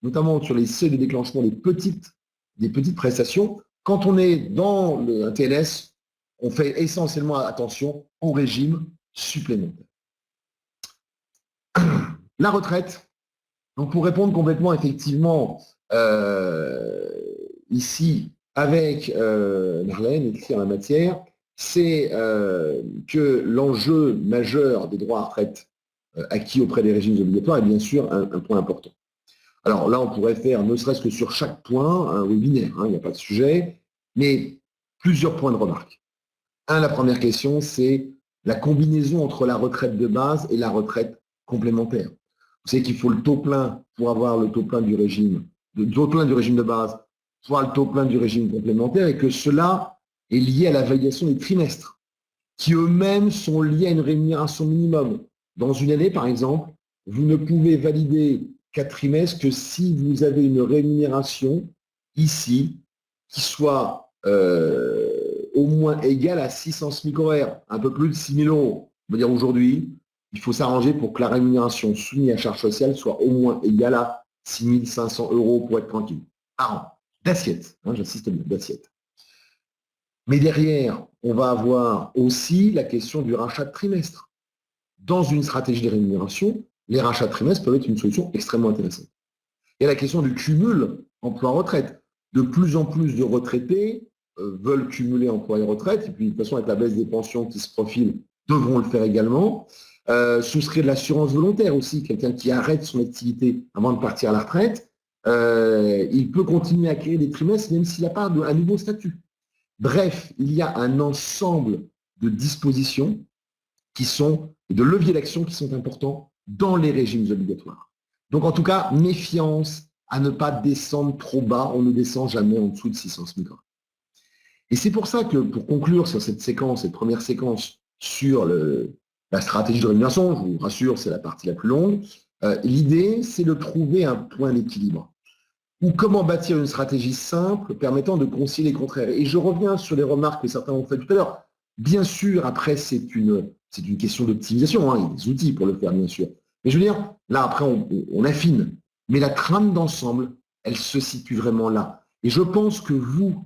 notamment sur les seuils de déclenchement des petites prestations. Quand on est dans un TNS, on fait essentiellement attention aux régimes supplémentaires. La retraite. Donc, pour répondre complètement, effectivement, ici, avec Marlène, ici en la matière, c'est que l'enjeu majeur des droits à retraite acquis auprès des régimes obligatoires est bien sûr un point important. Alors là, on pourrait faire, ne serait-ce que sur chaque point, un webinaire, il n'y a pas de sujet, mais plusieurs points de remarque. La première question, c'est la combinaison entre la retraite de base et la retraite complémentaire. Vous savez qu'il faut le taux plein pour avoir le taux plein du régime, de base, pour avoir le taux plein du régime complémentaire, et que cela est lié à la validation des trimestres, qui eux-mêmes sont liés à une rémunération minimum. Dans une année, par exemple, vous ne pouvez valider 4 trimestres que si vous avez une rémunération ici qui soit au moins égale à 600 SMIC horaires, un peu plus de 6 000 euros. On va dire aujourd'hui, il faut s'arranger pour que la rémunération soumise à charge sociale soit au moins égale à 6 500 euros pour être tranquille, par an, d'assiette, j'insiste bien, d'assiette. Mais derrière, on va avoir aussi la question du rachat de trimestre. Dans une stratégie de rémunération, les rachats de trimestre peuvent être une solution extrêmement intéressante. Et la question du cumul emploi-retraite. De plus en plus de retraités veulent cumuler emploi et retraite, et puis de toute façon, avec la baisse des pensions qui se profilent, devront le faire également. Souscrire de l'assurance volontaire aussi, quelqu'un qui arrête son activité avant de partir à la retraite, il peut continuer à créer des trimestres même s'il n'a pas un nouveau statut. Bref, il y a un ensemble de dispositions qui sont, de leviers d'action qui sont importants dans les régimes obligatoires. Donc en tout cas, méfiance à ne pas descendre trop bas, on ne descend jamais en dessous de 600 SMIC. Et c'est pour ça que, pour conclure sur cette séquence, cette première séquence sur la stratégie de rémunération, je vous rassure, c'est la partie la plus longue, l'idée, c'est de trouver un point d'équilibre. Ou comment bâtir une stratégie simple permettant de concilier les contraires. Et je reviens sur les remarques que certains ont faites tout à l'heure. Bien sûr, après, c'est une question d'optimisation, il y a des outils pour le faire, bien sûr. Mais je veux dire, là, après, on affine. Mais la trame d'ensemble, elle se situe vraiment là. Et je pense que vous,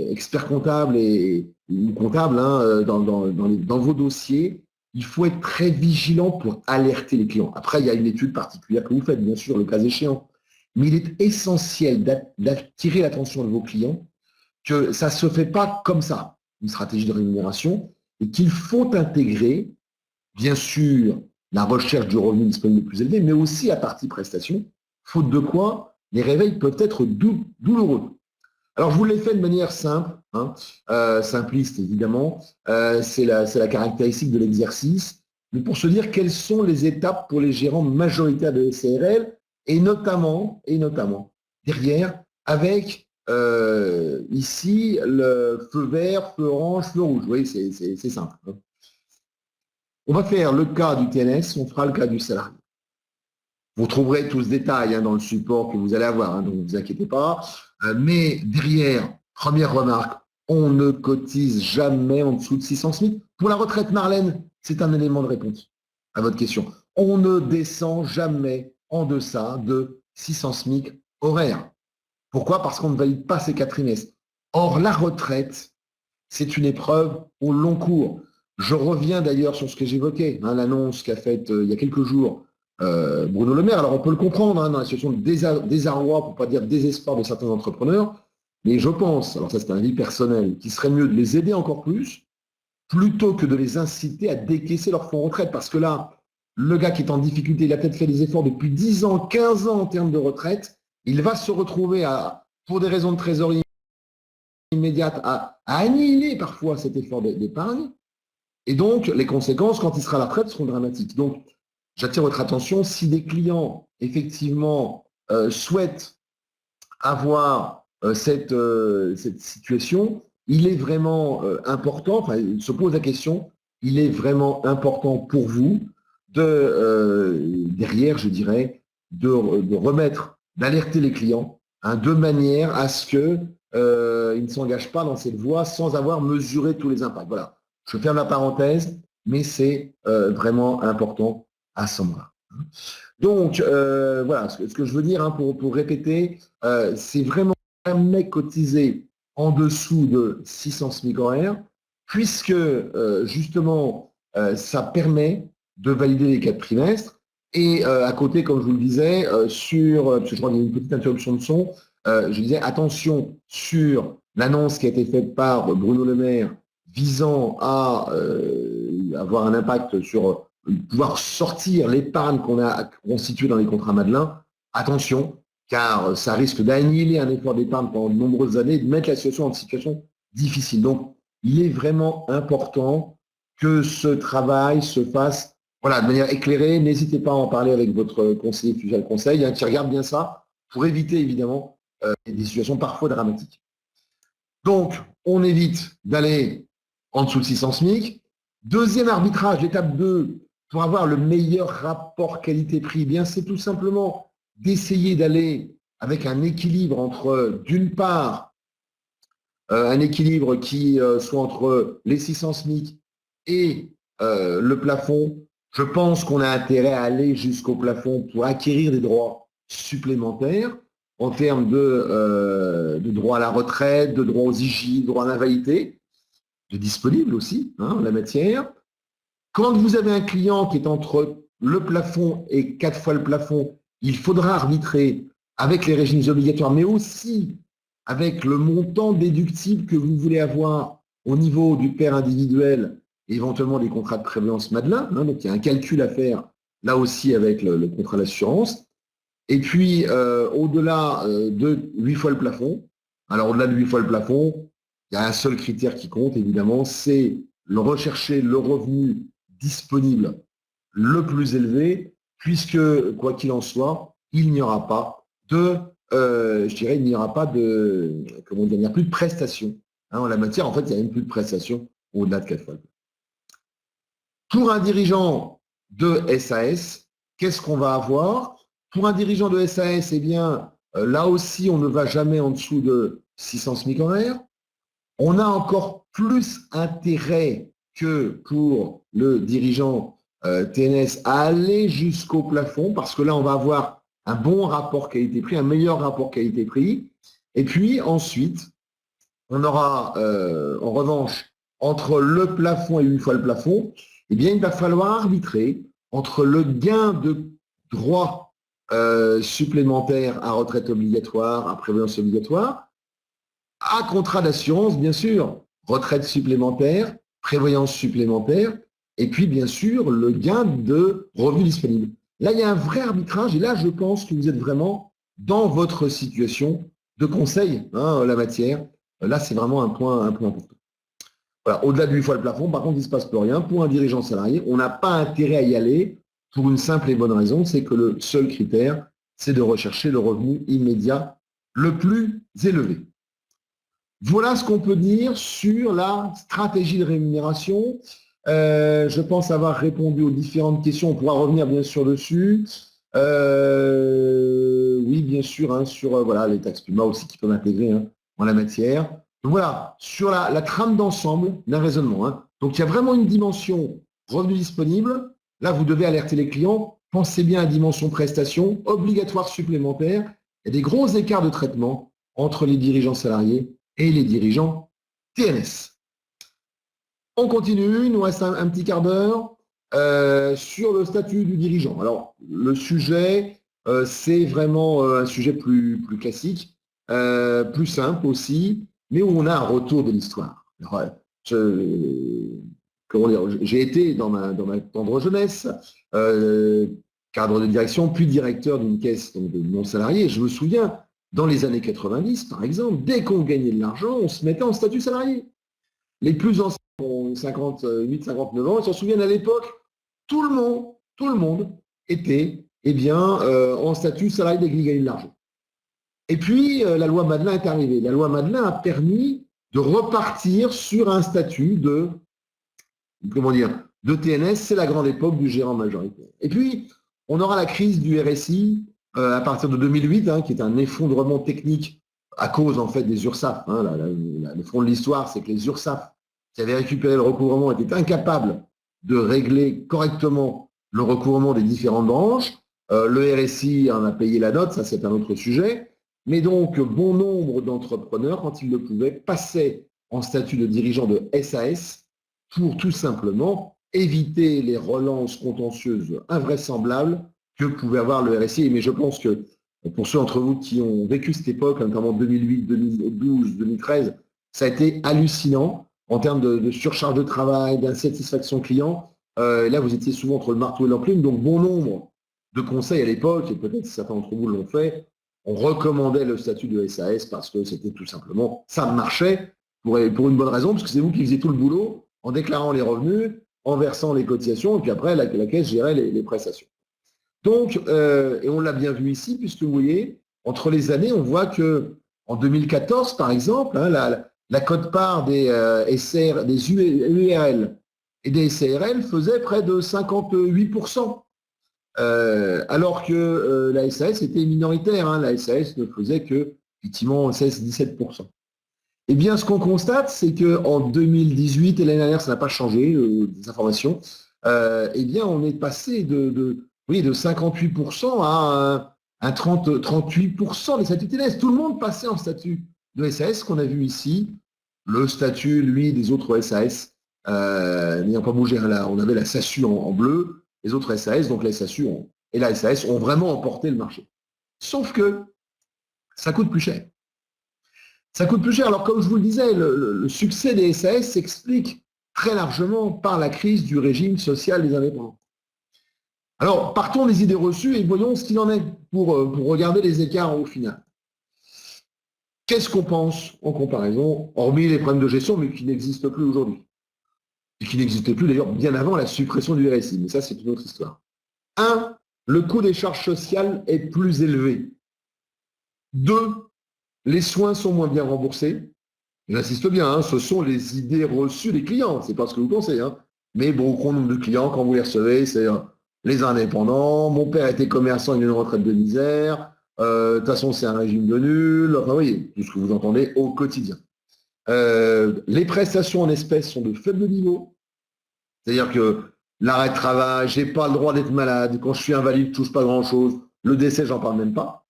experts comptables ou comptables, dans vos dossiers, il faut être très vigilant pour alerter les clients. Après, il y a une étude particulière que vous faites, bien sûr, le cas échéant. Mais il est essentiel d'attirer l'attention de vos clients que ça ne se fait pas comme ça, une stratégie de rémunération, et qu'il faut intégrer, bien sûr, la recherche du revenu disponible le plus élevé, mais aussi la partie prestation, faute de quoi les réveils peuvent être douloureux. Alors, je vous l'ai fait de manière simple, simpliste évidemment, c'est la caractéristique de l'exercice, mais pour se dire quelles sont les étapes pour les gérants majoritaires de SARL, et notamment, derrière, avec ici le feu vert, feu orange, feu rouge. Vous voyez, c'est simple. On va faire le cas du TNS, on fera le cas du salarié. Vous trouverez tout ce détail dans le support que vous allez avoir, donc ne vous inquiétez pas. Mais derrière, première remarque, on ne cotise jamais en dessous de 600 SMIC. Pour la retraite Marlène, c'est un élément de réponse à votre question. On ne descend jamais en deçà de 600 SMIC horaires. Pourquoi? Parce qu'on ne valide pas ces 4 trimestres. Or, la retraite, c'est une épreuve au long cours. Je reviens d'ailleurs sur ce que j'évoquais, l'annonce qu'a faite il y a quelques jours Bruno Le Maire. Alors, on peut le comprendre dans la situation de désarroi, pour ne pas dire désespoir de certains entrepreneurs, mais je pense, alors ça c'est un avis personnel, qu'il serait mieux de les aider encore plus, plutôt que de les inciter à décaisser leur fonds retraite. Parce que là, le gars qui est en difficulté, il a peut-être fait des efforts depuis 10 ans, 15 ans en termes de retraite, il va se retrouver pour des raisons de trésorerie immédiate à annihiler parfois cet effort d'épargne. Et donc, les conséquences, quand il sera à la retraite, seront dramatiques. Donc, j'attire votre attention, si des clients, effectivement, souhaitent avoir cette situation, il est vraiment important, enfin, il se pose la question, il est vraiment important pour vous derrière, je dirais, de remettre, d'alerter les clients de manière à ce qu'ils ne s'engagent pas dans cette voie sans avoir mesuré tous les impacts. Voilà, je ferme la parenthèse, mais c'est vraiment important à ce moment-là. Donc, voilà, ce que je veux dire, pour répéter, c'est vraiment jamais cotiser en dessous de 600 SMIC horaires, puisque, justement, ça permet de valider les 4 trimestres. Et à côté, comme je vous le disais, parce que je crois qu'il y a une petite interruption de son, je disais, attention sur l'annonce qui a été faite par Bruno Le Maire visant à avoir un impact sur pouvoir sortir l'épargne qu'on a constituée dans les contrats Madelin, attention, car ça risque d'annihiler un effort d'épargne pendant de nombreuses années et de mettre la situation en situation difficile. Donc, il est vraiment important que ce travail se fasse de manière éclairée. N'hésitez pas à en parler avec votre conseiller fiscal conseil, qui regarde bien ça, pour éviter évidemment des situations parfois dramatiques. Donc, on évite d'aller en dessous de 600 SMIC. Deuxième arbitrage, l'étape 2, pour avoir le meilleur rapport qualité-prix, bien c'est tout simplement d'essayer d'aller avec un équilibre entre, d'une part, un équilibre qui soit entre les 600 SMIC et le plafond. Je pense qu'on a intérêt à aller jusqu'au plafond pour acquérir des droits supplémentaires en termes de droits à la retraite, de droits aux IJ, de droits à l'invalidité, de disponibles aussi, en la matière. Quand vous avez un client qui est entre le plafond et 4 fois le plafond, il faudra arbitrer avec les régimes obligatoires, mais aussi avec le montant déductible que vous voulez avoir au niveau du père individuel, et éventuellement des contrats de prévoyance Madelin. Donc, il y a un calcul à faire là aussi avec le contrat d'assurance. Et puis, au-delà de 8 fois le plafond, alors au-delà de 8 fois le plafond, il y a un seul critère qui compte, évidemment, c'est rechercher le revenu disponible le plus élevé, puisque, quoi qu'il en soit, il n'y aura pas de, il n'y aura pas de, comment dire, il n'y a plus de prestations. En la matière, en fait, il n'y a même plus de prestations au-delà de 4 fois. Pour un dirigeant de SAS, qu'est-ce qu'on va avoir? Pour un dirigeant de SAS, eh bien, là aussi, on ne va jamais en dessous de 600 SMIC horaires. On a encore plus intérêt que pour le dirigeant TNS à aller jusqu'au plafond, parce que là, on va avoir un bon rapport qualité-prix, un meilleur rapport qualité-prix. Et puis ensuite, on aura, en revanche, entre le plafond et 8 fois le plafond, eh bien, il va falloir arbitrer entre le gain de droits supplémentaires à retraite obligatoire, à prévoyance obligatoire, à contrat d'assurance, bien sûr, retraite supplémentaire, prévoyance supplémentaire, et puis, bien sûr, le gain de revenus disponibles. Là, il y a un vrai arbitrage, et là, je pense que vous êtes vraiment dans votre situation de conseil, la matière. Là, c'est vraiment un point important. Voilà, au-delà de 8 fois le plafond, par contre, il ne se passe plus rien. Pour un dirigeant salarié, on n'a pas intérêt à y aller pour une simple et bonne raison, c'est que le seul critère, c'est de rechercher le revenu immédiat le plus élevé. Voilà ce qu'on peut dire sur la stratégie de rémunération. Je pense avoir répondu aux différentes questions. On pourra revenir bien sûr dessus. Oui, bien sûr, sur voilà, les taxes PUMA aussi qui peuvent intégrer en la matière. Donc voilà, sur la trame d'ensemble d'un raisonnement. Donc il y a vraiment une dimension revenu disponible. Là, vous devez alerter les clients. Pensez bien à la dimension prestation, obligatoire supplémentaire. Il y a des gros écarts de traitement entre les dirigeants salariés et les dirigeants TNS. On continue, il nous reste un petit quart d'heure sur le statut du dirigeant. Alors, le sujet, c'est vraiment un sujet plus classique, plus simple aussi, mais où on a un retour de l'histoire. J'ai été dans ma tendre jeunesse cadre de direction, puis directeur d'une caisse donc, de non-salariés. Je me souviens, dans les années 90, par exemple, dès qu'on gagnait de l'argent, on se mettait en statut salarié. Les plus anciens ont 58, 59 ans, ils s'en souviennent à l'époque, tout le monde était en statut salarié dès qu'il gagnait de l'argent. Et puis, la loi Madelin est arrivée. La loi Madelin a permis de repartir sur un statut de TNS, c'est la grande époque du gérant majoritaire. Et puis, on aura la crise du RSI à partir de 2008, qui est un effondrement technique à cause en fait des URSSAF. Le fond de l'histoire, c'est que les URSSAF qui avaient récupéré le recouvrement étaient incapables de régler correctement le recouvrement des différentes branches. Le RSI en a payé la note, ça c'est un autre sujet. Mais donc, bon nombre d'entrepreneurs, quand ils le pouvaient, passaient en statut de dirigeant de SAS pour tout simplement éviter les relances contentieuses invraisemblables que pouvait avoir le RSI. Mais je pense que pour ceux d'entre vous qui ont vécu cette époque, notamment 2008, 2012, 2013, ça a été hallucinant en termes de surcharge de travail, d'insatisfaction client. Là, vous étiez souvent entre le marteau et l'enclume, donc bon nombre de conseils à l'époque, et peut-être certains d'entre vous l'ont fait, on recommandait le statut de SAS parce que c'était tout simplement, ça marchait pour une bonne raison, parce que c'est vous qui faisiez tout le boulot en déclarant les revenus, en versant les cotisations, et puis après, la caisse gérait les prestations. Donc, et on l'a bien vu ici, puisque vous voyez, entre les années, on voit que en 2014, par exemple, hein, la quote-part des SR, des URL et des SARL faisait près de 58%, alors que la SAS était minoritaire. Hein, la SAS ne faisait que, effectivement, 16-17%. Eh bien, ce qu'on constate, c'est qu'en 2018, et l'année dernière, ça n'a pas changé, des informations, eh bien, on est passé de 58% à un 38% des statuts TNS. Tout le monde passait en statut de SAS, qu'on a vu ici, le statut, lui, des autres SAS, n'ayant pas bougé. Là, on avait la SASU en bleu, les autres SAS, donc la SASU et la SAS ont vraiment emporté le marché. Sauf que ça coûte plus cher. Ça coûte plus cher. Alors, comme je vous le disais, le succès des SAS s'explique très largement par la crise du régime social des indépendants. Alors, partons des idées reçues et voyons ce qu'il en est pour regarder les écarts au final. Qu'est-ce qu'on pense en comparaison, hormis les problèmes de gestion, mais qui n'existent plus aujourd'hui? Et qui n'existaient plus d'ailleurs bien avant la suppression du RSI, mais ça, c'est une autre histoire. 1. Le coût des charges sociales est plus élevé. 2. Les soins sont moins bien remboursés. J'insiste bien, hein, ce sont les idées reçues des clients, c'est pas ce que vous pensez. Hein. Mais bon, gros nombre de clients, quand vous les recevez, c'est les indépendants, mon père était commerçant, il a une retraite de misère, de toute façon c'est un régime de nul, enfin oui, tout ce que vous entendez au quotidien. Les prestations en espèces sont de faible niveau, c'est-à-dire que l'arrêt de travail, j'ai pas le droit d'être malade, quand je suis invalide, je touche pas grand-chose, le décès, j'en parle même pas.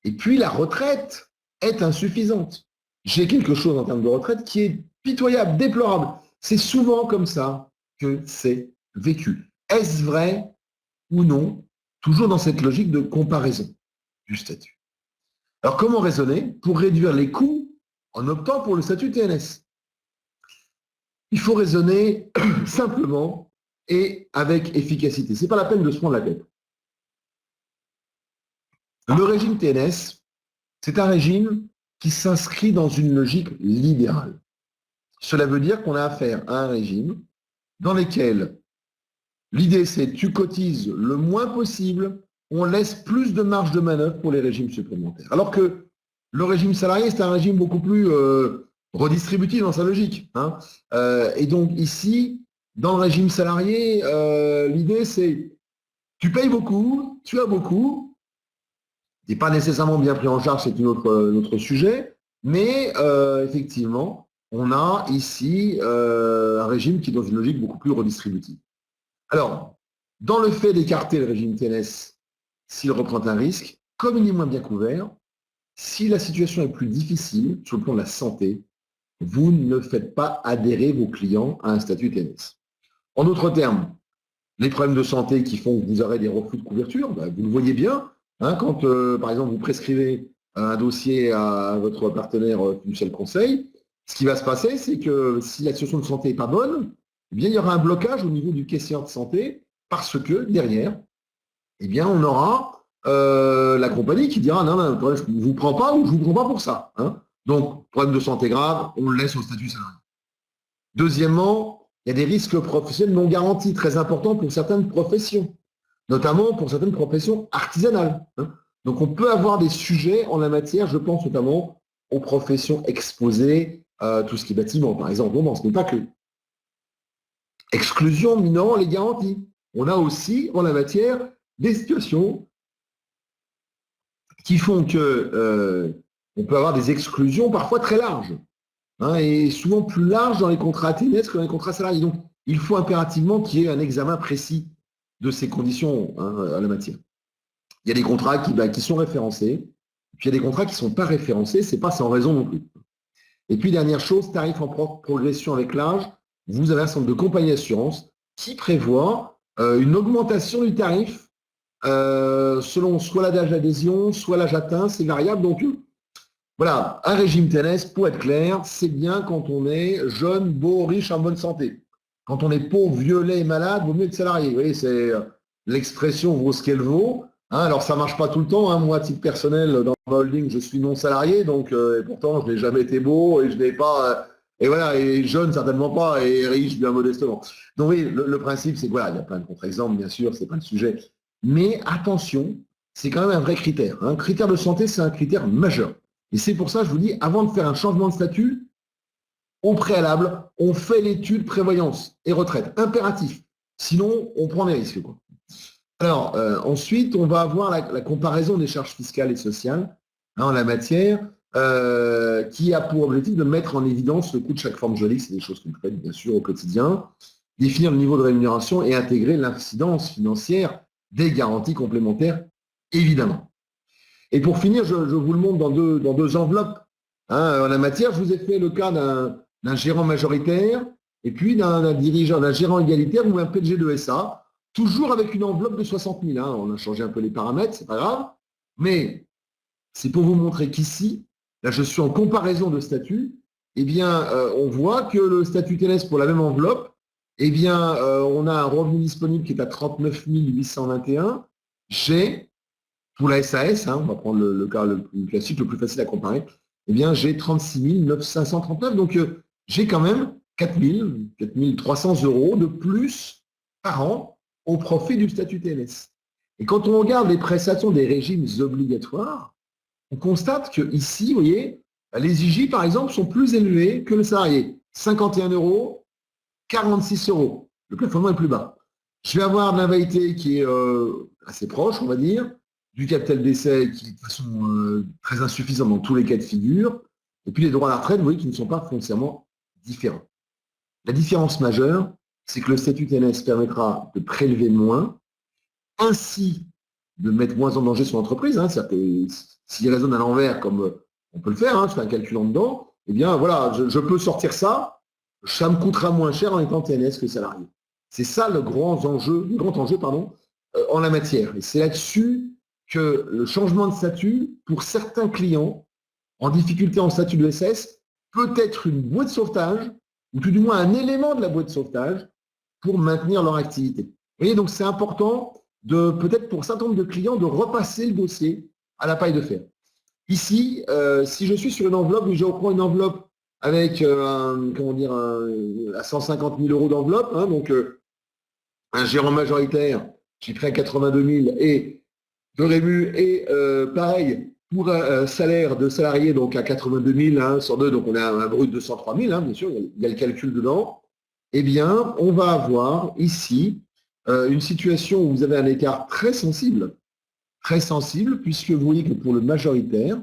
Et puis la retraite est insuffisante. J'ai quelque chose en termes de retraite qui est pitoyable, déplorable. C'est souvent comme ça que c'est vécu. Est-ce vrai ou non? Toujours dans cette logique de comparaison du statut. Alors comment raisonner pour réduire les coûts en optant pour le statut TNS? Il faut raisonner simplement et avec efficacité. Ce n'est pas la peine de se prendre la tête. Le régime TNS, c'est un régime qui s'inscrit dans une logique libérale. Cela veut dire qu'on a affaire à un régime dans lequel l'idée c'est tu cotises le moins possible, on laisse plus de marge de manœuvre pour les régimes supplémentaires. Alors que le régime salarié, c'est un régime beaucoup plus redistributif dans sa logique. Hein. Et donc ici, dans le régime salarié, l'idée c'est tu payes beaucoup, tu as beaucoup, tu n'es pas nécessairement bien pris en charge, c'est un autre sujet, mais effectivement, on a ici un régime qui est dans une logique beaucoup plus redistributive. Alors, dans le fait d'écarter le régime TNS, s'il reprend un risque, comme il est moins bien couvert, si la situation est plus difficile sur le plan de la santé, vous ne faites pas adhérer vos clients à un statut TNS. En d'autres termes, les problèmes de santé qui font que vous aurez des refus de couverture, vous le voyez bien, hein, quand par exemple vous prescrivez un dossier à votre partenaire fiduciaire conseil, ce qui va se passer, c'est que si la situation de santé n'est pas bonne, eh bien, il y aura un blocage au niveau du caissier de santé parce que derrière, eh bien, on aura la compagnie qui dira non, je ne vous prends pas ou je ne vous prends pas pour ça. Hein. Donc, problème de santé grave, on le laisse au statut salarié. Deuxièmement, il y a des risques professionnels non garantis, très importants pour certaines professions, notamment pour certaines professions artisanales. Hein. Donc, on peut avoir des sujets en la matière, je pense notamment aux professions exposées, tout ce qui est bâtiment, par exemple. Non, ce n'est pas que exclusion minorant les garanties. On a aussi, en la matière, des situations qui font que on peut avoir des exclusions parfois très larges, hein, et souvent plus larges dans les contrats TNS que dans les contrats salariés. Donc, il faut impérativement qu'il y ait un examen précis de ces conditions, hein, à la matière. Il y a des contrats qui sont référencés, puis il y a des contrats qui ne sont pas référencés, ce n'est pas sans raison non plus. Et puis, dernière chose, tarif en progression avec l'âge, vous avez un centre de compagnie d'assurance qui prévoit une augmentation du tarif selon soit l'âge d'adhésion, soit l'âge atteint, c'est variable. Donc, voilà, un régime TNS, pour être clair, c'est bien quand on est jeune, beau, riche, en bonne santé. quand on est pauvre, vieux, laid et malade, vaut mieux être salarié. Vous voyez, c'est l'expression vaut ce qu'elle vaut. Hein, alors, ça ne marche pas tout le temps. Hein. Moi, à titre personnel, dans ma holding, je suis non salarié, donc et pourtant, je n'ai jamais été beau et je n'ai pas. Et voilà, et jeune, certainement pas, et riche, bien modestement. Donc oui, le principe, c'est que voilà, il y a plein de contre-exemples, bien sûr, c'est pas le sujet. Mais attention, c'est quand même un vrai critère. Un critère de santé, c'est un critère majeur. Et c'est pour ça, je vous dis, avant de faire un changement de statut, au préalable, on fait l'étude prévoyance et retraite. Impératif. Sinon, on prend des risques, quoi. Alors, ensuite, on va avoir la comparaison des charges fiscales et sociales en la matière, qui a pour objectif de mettre en évidence le coût de chaque forme juridique, c'est des choses que vous faites bien sûr au quotidien, définir le niveau de rémunération et intégrer l'incidence financière des garanties complémentaires, évidemment. Et pour finir, je vous le montre dans deux enveloppes. Hein, en la matière, je vous ai fait le cas d'un gérant majoritaire et puis d'un dirigeant, d'un gérant égalitaire ou un PDG de SA, toujours avec une enveloppe de 60 000. Hein. On a changé un peu les paramètres, c'est pas grave. Mais c'est pour vous montrer qu'ici, là je suis en comparaison de statut, eh bien on voit que le statut TNS pour la même enveloppe, eh bien on a un revenu disponible qui est à 39 821. J'ai, pour la SAS, hein, on va prendre le cas le plus classique, le plus facile à comparer, eh bien j'ai 36 539. Donc j'ai quand même 4 300 euros de plus par an au profit du statut TNS. Et quand on regarde les prestations des régimes obligatoires, on constate que ici, vous voyez, les IJ, par exemple, sont plus élevés que le salarié. 51 euros, 46 euros. Le plafonnement est plus bas. Je vais avoir de l'invalidité qui est assez proche, on va dire, du capital d'essai qui est de façon très insuffisante dans tous les cas de figure, et puis les droits à la retraite, vous voyez, qui ne sont pas foncièrement différents. La différence majeure, c'est que le statut TNS permettra de prélever moins, ainsi de mettre moins en danger son entreprise. Hein, c'est-à-dire que s'il raisonne à l'envers, comme on peut le faire, hein, je fais un calcul en dedans, eh bien voilà, je peux sortir ça, ça me coûtera moins cher en étant TNS que salarié. C'est ça le grand enjeu, en la matière. Et c'est là-dessus que le changement de statut, pour certains clients en difficulté en statut de SS, peut être une bouée de sauvetage, ou tout du moins un élément de la bouée de sauvetage pour maintenir leur activité. Vous voyez, donc c'est important de peut-être pour un certain nombre de clients de repasser le dossier à la paille de fer. Ici, si je suis sur une enveloppe, je reprends une enveloppe avec à 150 000 euros d'enveloppe, hein, donc un gérant majoritaire, j'ai pris à 82 000 et de rému, et pareil pour un salaire de salarié, donc à 82 000 hein, sur deux, donc on a un brut de 103 000, hein, bien sûr, il y a le calcul dedans. Eh bien, on va avoir ici une situation où vous avez un écart très sensible, puisque vous voyez que pour le majoritaire,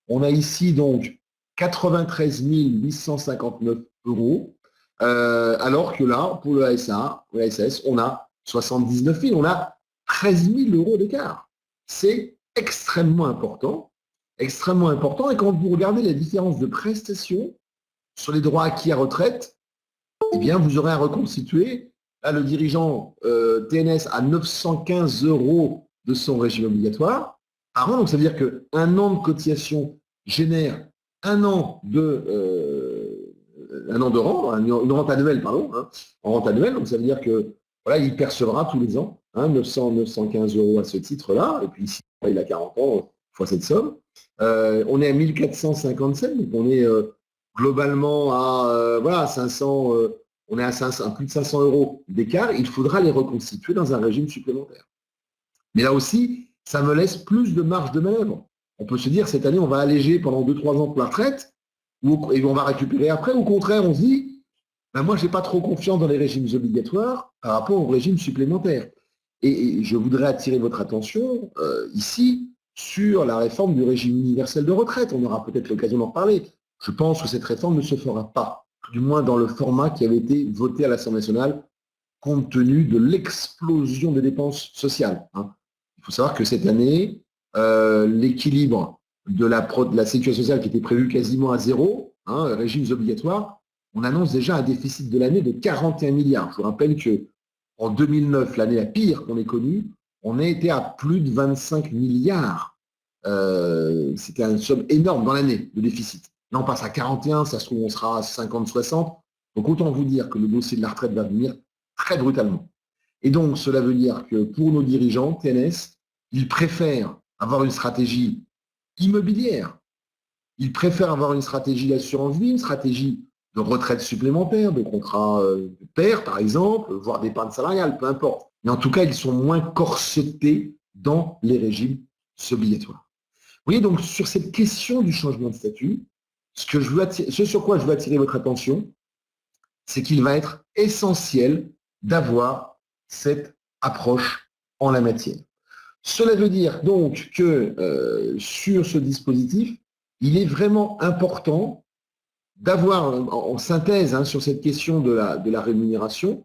on a ici donc 93 859 euros, alors que là, pour le ASA, le SAS, on a 79 000, on a 13 000 euros d'écart. C'est extrêmement important, et quand vous regardez la différence de prestations sur les droits acquis à retraite, eh bien, vous aurez à reconstituer. Là, le dirigeant TNS a 915 euros de son régime obligatoire par an. Donc, ça veut dire qu'un an de cotisation génère un an de rente, une rente annuelle, pardon, hein, en rente annuelle. Donc, ça veut dire que voilà, il percevra tous les ans 915 euros à ce titre-là. Et puis, ici, il a 40 ans, fois cette somme. On est à 1457, donc on est globalement à 500, on est à plus de 500 euros d'écart, il faudra les reconstituer dans un régime supplémentaire. Mais là aussi, ça me laisse plus de marge de manœuvre. On peut se dire, cette année, on va alléger pendant 2-3 ans pour la retraite, et on va récupérer après. Au contraire, on se dit, moi, je n'ai pas trop confiance dans les régimes obligatoires par rapport aux régimes supplémentaires. Et je voudrais attirer votre attention ici sur la réforme du régime universel de retraite. On aura peut-être l'occasion d'en reparler. Je pense que cette réforme ne se fera pas, du moins dans le format qui avait été voté à l'Assemblée nationale, compte tenu de l'explosion des dépenses sociales. Hein. Il faut savoir que cette année, l'équilibre de la sécurité sociale qui était prévu quasiment à zéro, hein, régimes obligatoires, on annonce déjà un déficit de l'année de 41 milliards. Je vous rappelle qu'en 2009, l'année la pire qu'on ait connue, on a été à plus de 25 milliards. C'était une somme énorme dans l'année de déficit. Là, on passe à 41, ça se trouve, on sera à 50-60. Donc autant vous dire que le dossier de la retraite va venir très brutalement. Et donc cela veut dire que pour nos dirigeants, TNS, ils préfèrent avoir une stratégie immobilière, ils préfèrent avoir une stratégie d'assurance vie, une stratégie de retraite supplémentaire, de contrat de pair par exemple, voire d'épargne salariale, peu importe. Mais en tout cas, ils sont moins corsetés dans les régimes obligatoires. Vous voyez, donc sur cette question du changement de statut, ce sur quoi je veux attirer votre attention, c'est qu'il va être essentiel d'avoir cette approche en la matière. Cela veut dire donc que sur ce dispositif, il est vraiment important d'avoir, en synthèse sur cette question de la rémunération,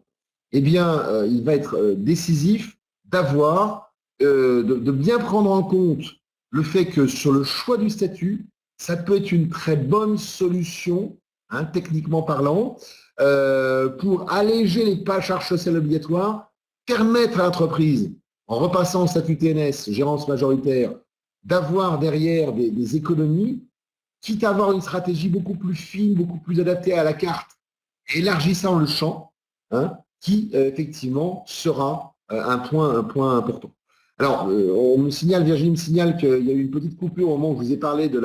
eh bien, il va être décisif d'avoir, de bien prendre en compte le fait que sur le choix du statut, ça peut être une très bonne solution, techniquement parlant, pour alléger les charges sociales obligatoires, permettre à l'entreprise, en repassant au statut TNS, gérance majoritaire, d'avoir derrière des économies, quitte à avoir une stratégie beaucoup plus fine, beaucoup plus adaptée à la carte, élargissant le champ, qui effectivement sera un point important. Alors, on me signale, Virginie me signale qu'il y a eu une petite coupure au moment où je vous ai parlé de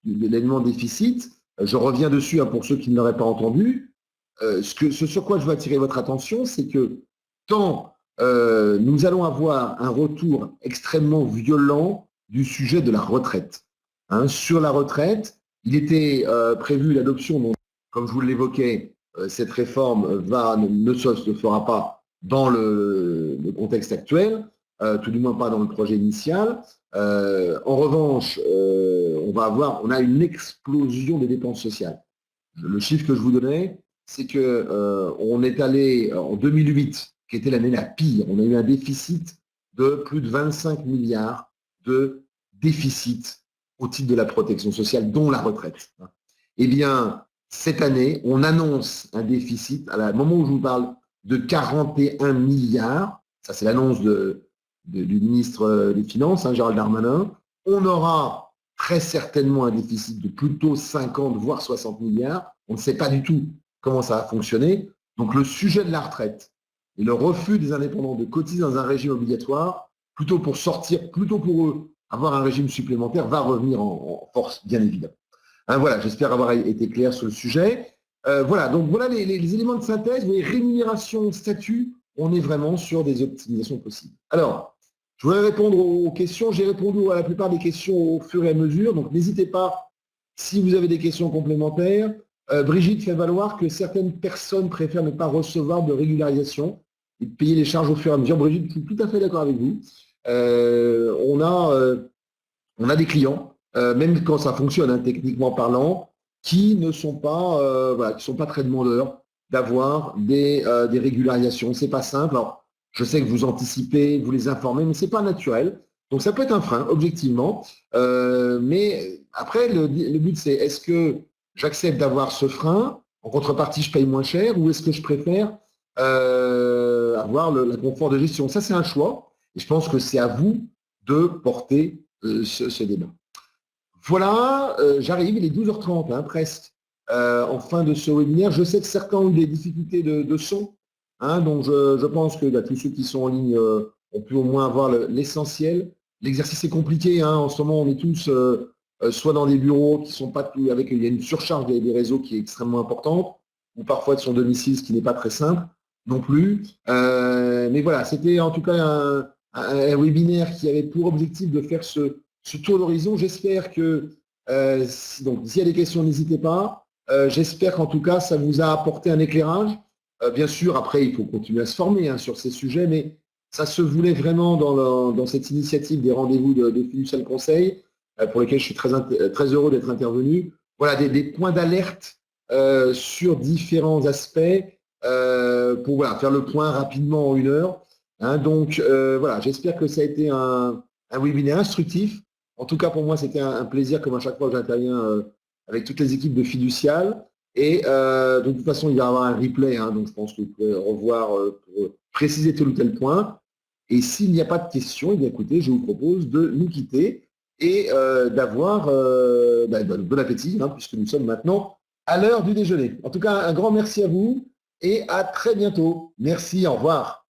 l'élément déficit. Je reviens dessus pour ceux qui ne l'auraient pas entendu. Ce sur quoi je veux attirer votre attention, c'est que tant nous allons avoir un retour extrêmement violent du sujet de la retraite. Sur la retraite, il était prévu l'adoption, comme je vous l'évoquais, cette réforme ne se fera pas dans le contexte actuel, tout du moins pas dans le projet initial. En revanche, on a une explosion des dépenses sociales. Le chiffre que je vous donnais, c'est qu'on est allé en 2008, qui était l'année la pire, on a eu un déficit de plus de 25 milliards de déficit au titre de la protection sociale, dont la retraite. Eh bien, cette année, on annonce un déficit, à moment où je vous parle, de 41 milliards. Ça, c'est l'annonce du ministre des Finances, Gérald Darmanin. On aura très certainement un déficit de plutôt 50, voire 60 milliards. On ne sait pas du tout comment ça va fonctionner. Donc, le sujet de la retraite et le refus des indépendants de cotiser dans un régime obligatoire, plutôt pour eux, avoir un régime supplémentaire, va revenir en force, bien évidemment. Voilà, j'espère avoir été clair sur le sujet. Voilà, donc voilà les éléments de synthèse. Vous voyez, rémunération, statut, on est vraiment sur des optimisations possibles. Alors, je voudrais répondre aux questions. J'ai répondu à la plupart des questions au fur et à mesure, donc n'hésitez pas, si vous avez des questions complémentaires. Brigitte fait valoir que certaines personnes préfèrent ne pas recevoir de régularisation et de payer les charges au fur et à mesure. Brigitte, je suis tout à fait d'accord avec vous. On a des clients, même quand ça fonctionne, techniquement parlant, qui ne sont pas, qui sont pas très demandeurs d'avoir des régularisations. C'est pas simple. Alors, je sais que vous anticipez, vous les informez, mais c'est pas naturel. Donc, ça peut être un frein, objectivement. Mais après, le but, c'est est-ce que j'accepte d'avoir ce frein, en contrepartie, je paye moins cher, ou est-ce que je préfère avoir le confort de gestion? Ça, c'est un choix. Et je pense que c'est à vous de porter ce débat. Voilà, j'arrive, il est 12h30, presque, en fin de ce webinaire. Je sais que certains ont eu des difficultés de son, donc je pense que tous ceux qui sont en ligne ont pu au moins avoir l'essentiel. L'exercice est compliqué, en ce moment on est tous soit dans des bureaux qui sont pas tout, il y a une surcharge des réseaux qui est extrêmement importante, ou parfois de son domicile, ce qui n'est pas très simple non plus. Mais voilà, c'était en tout cas un webinaire qui avait pour objectif de faire ce tour d'horizon. J'espère que, donc s'il y a des questions, n'hésitez pas. J'espère qu'en tout cas, ça vous a apporté un éclairage. Bien sûr, après, il faut continuer à se former sur ces sujets, mais ça se voulait vraiment dans cette initiative des rendez-vous de Fiducial Conseil, pour lesquels je suis très heureux d'être intervenu. Voilà, des points d'alerte sur différents aspects pour faire le point rapidement en 1 heure. Donc, voilà, j'espère que ça a été un webinaire instructif. En tout cas, pour moi, c'était un plaisir, comme à chaque fois que j'interviens avec toutes les équipes de Fiducial. Et de toute façon, il va y avoir un replay, donc je pense que vous pouvez revoir pour préciser tel ou tel point. Et s'il n'y a pas de questions, eh bien, écoutez, je vous propose de nous quitter et d'avoir bon appétit, puisque nous sommes maintenant à l'heure du déjeuner. En tout cas, un grand merci à vous et à très bientôt. Merci, au revoir.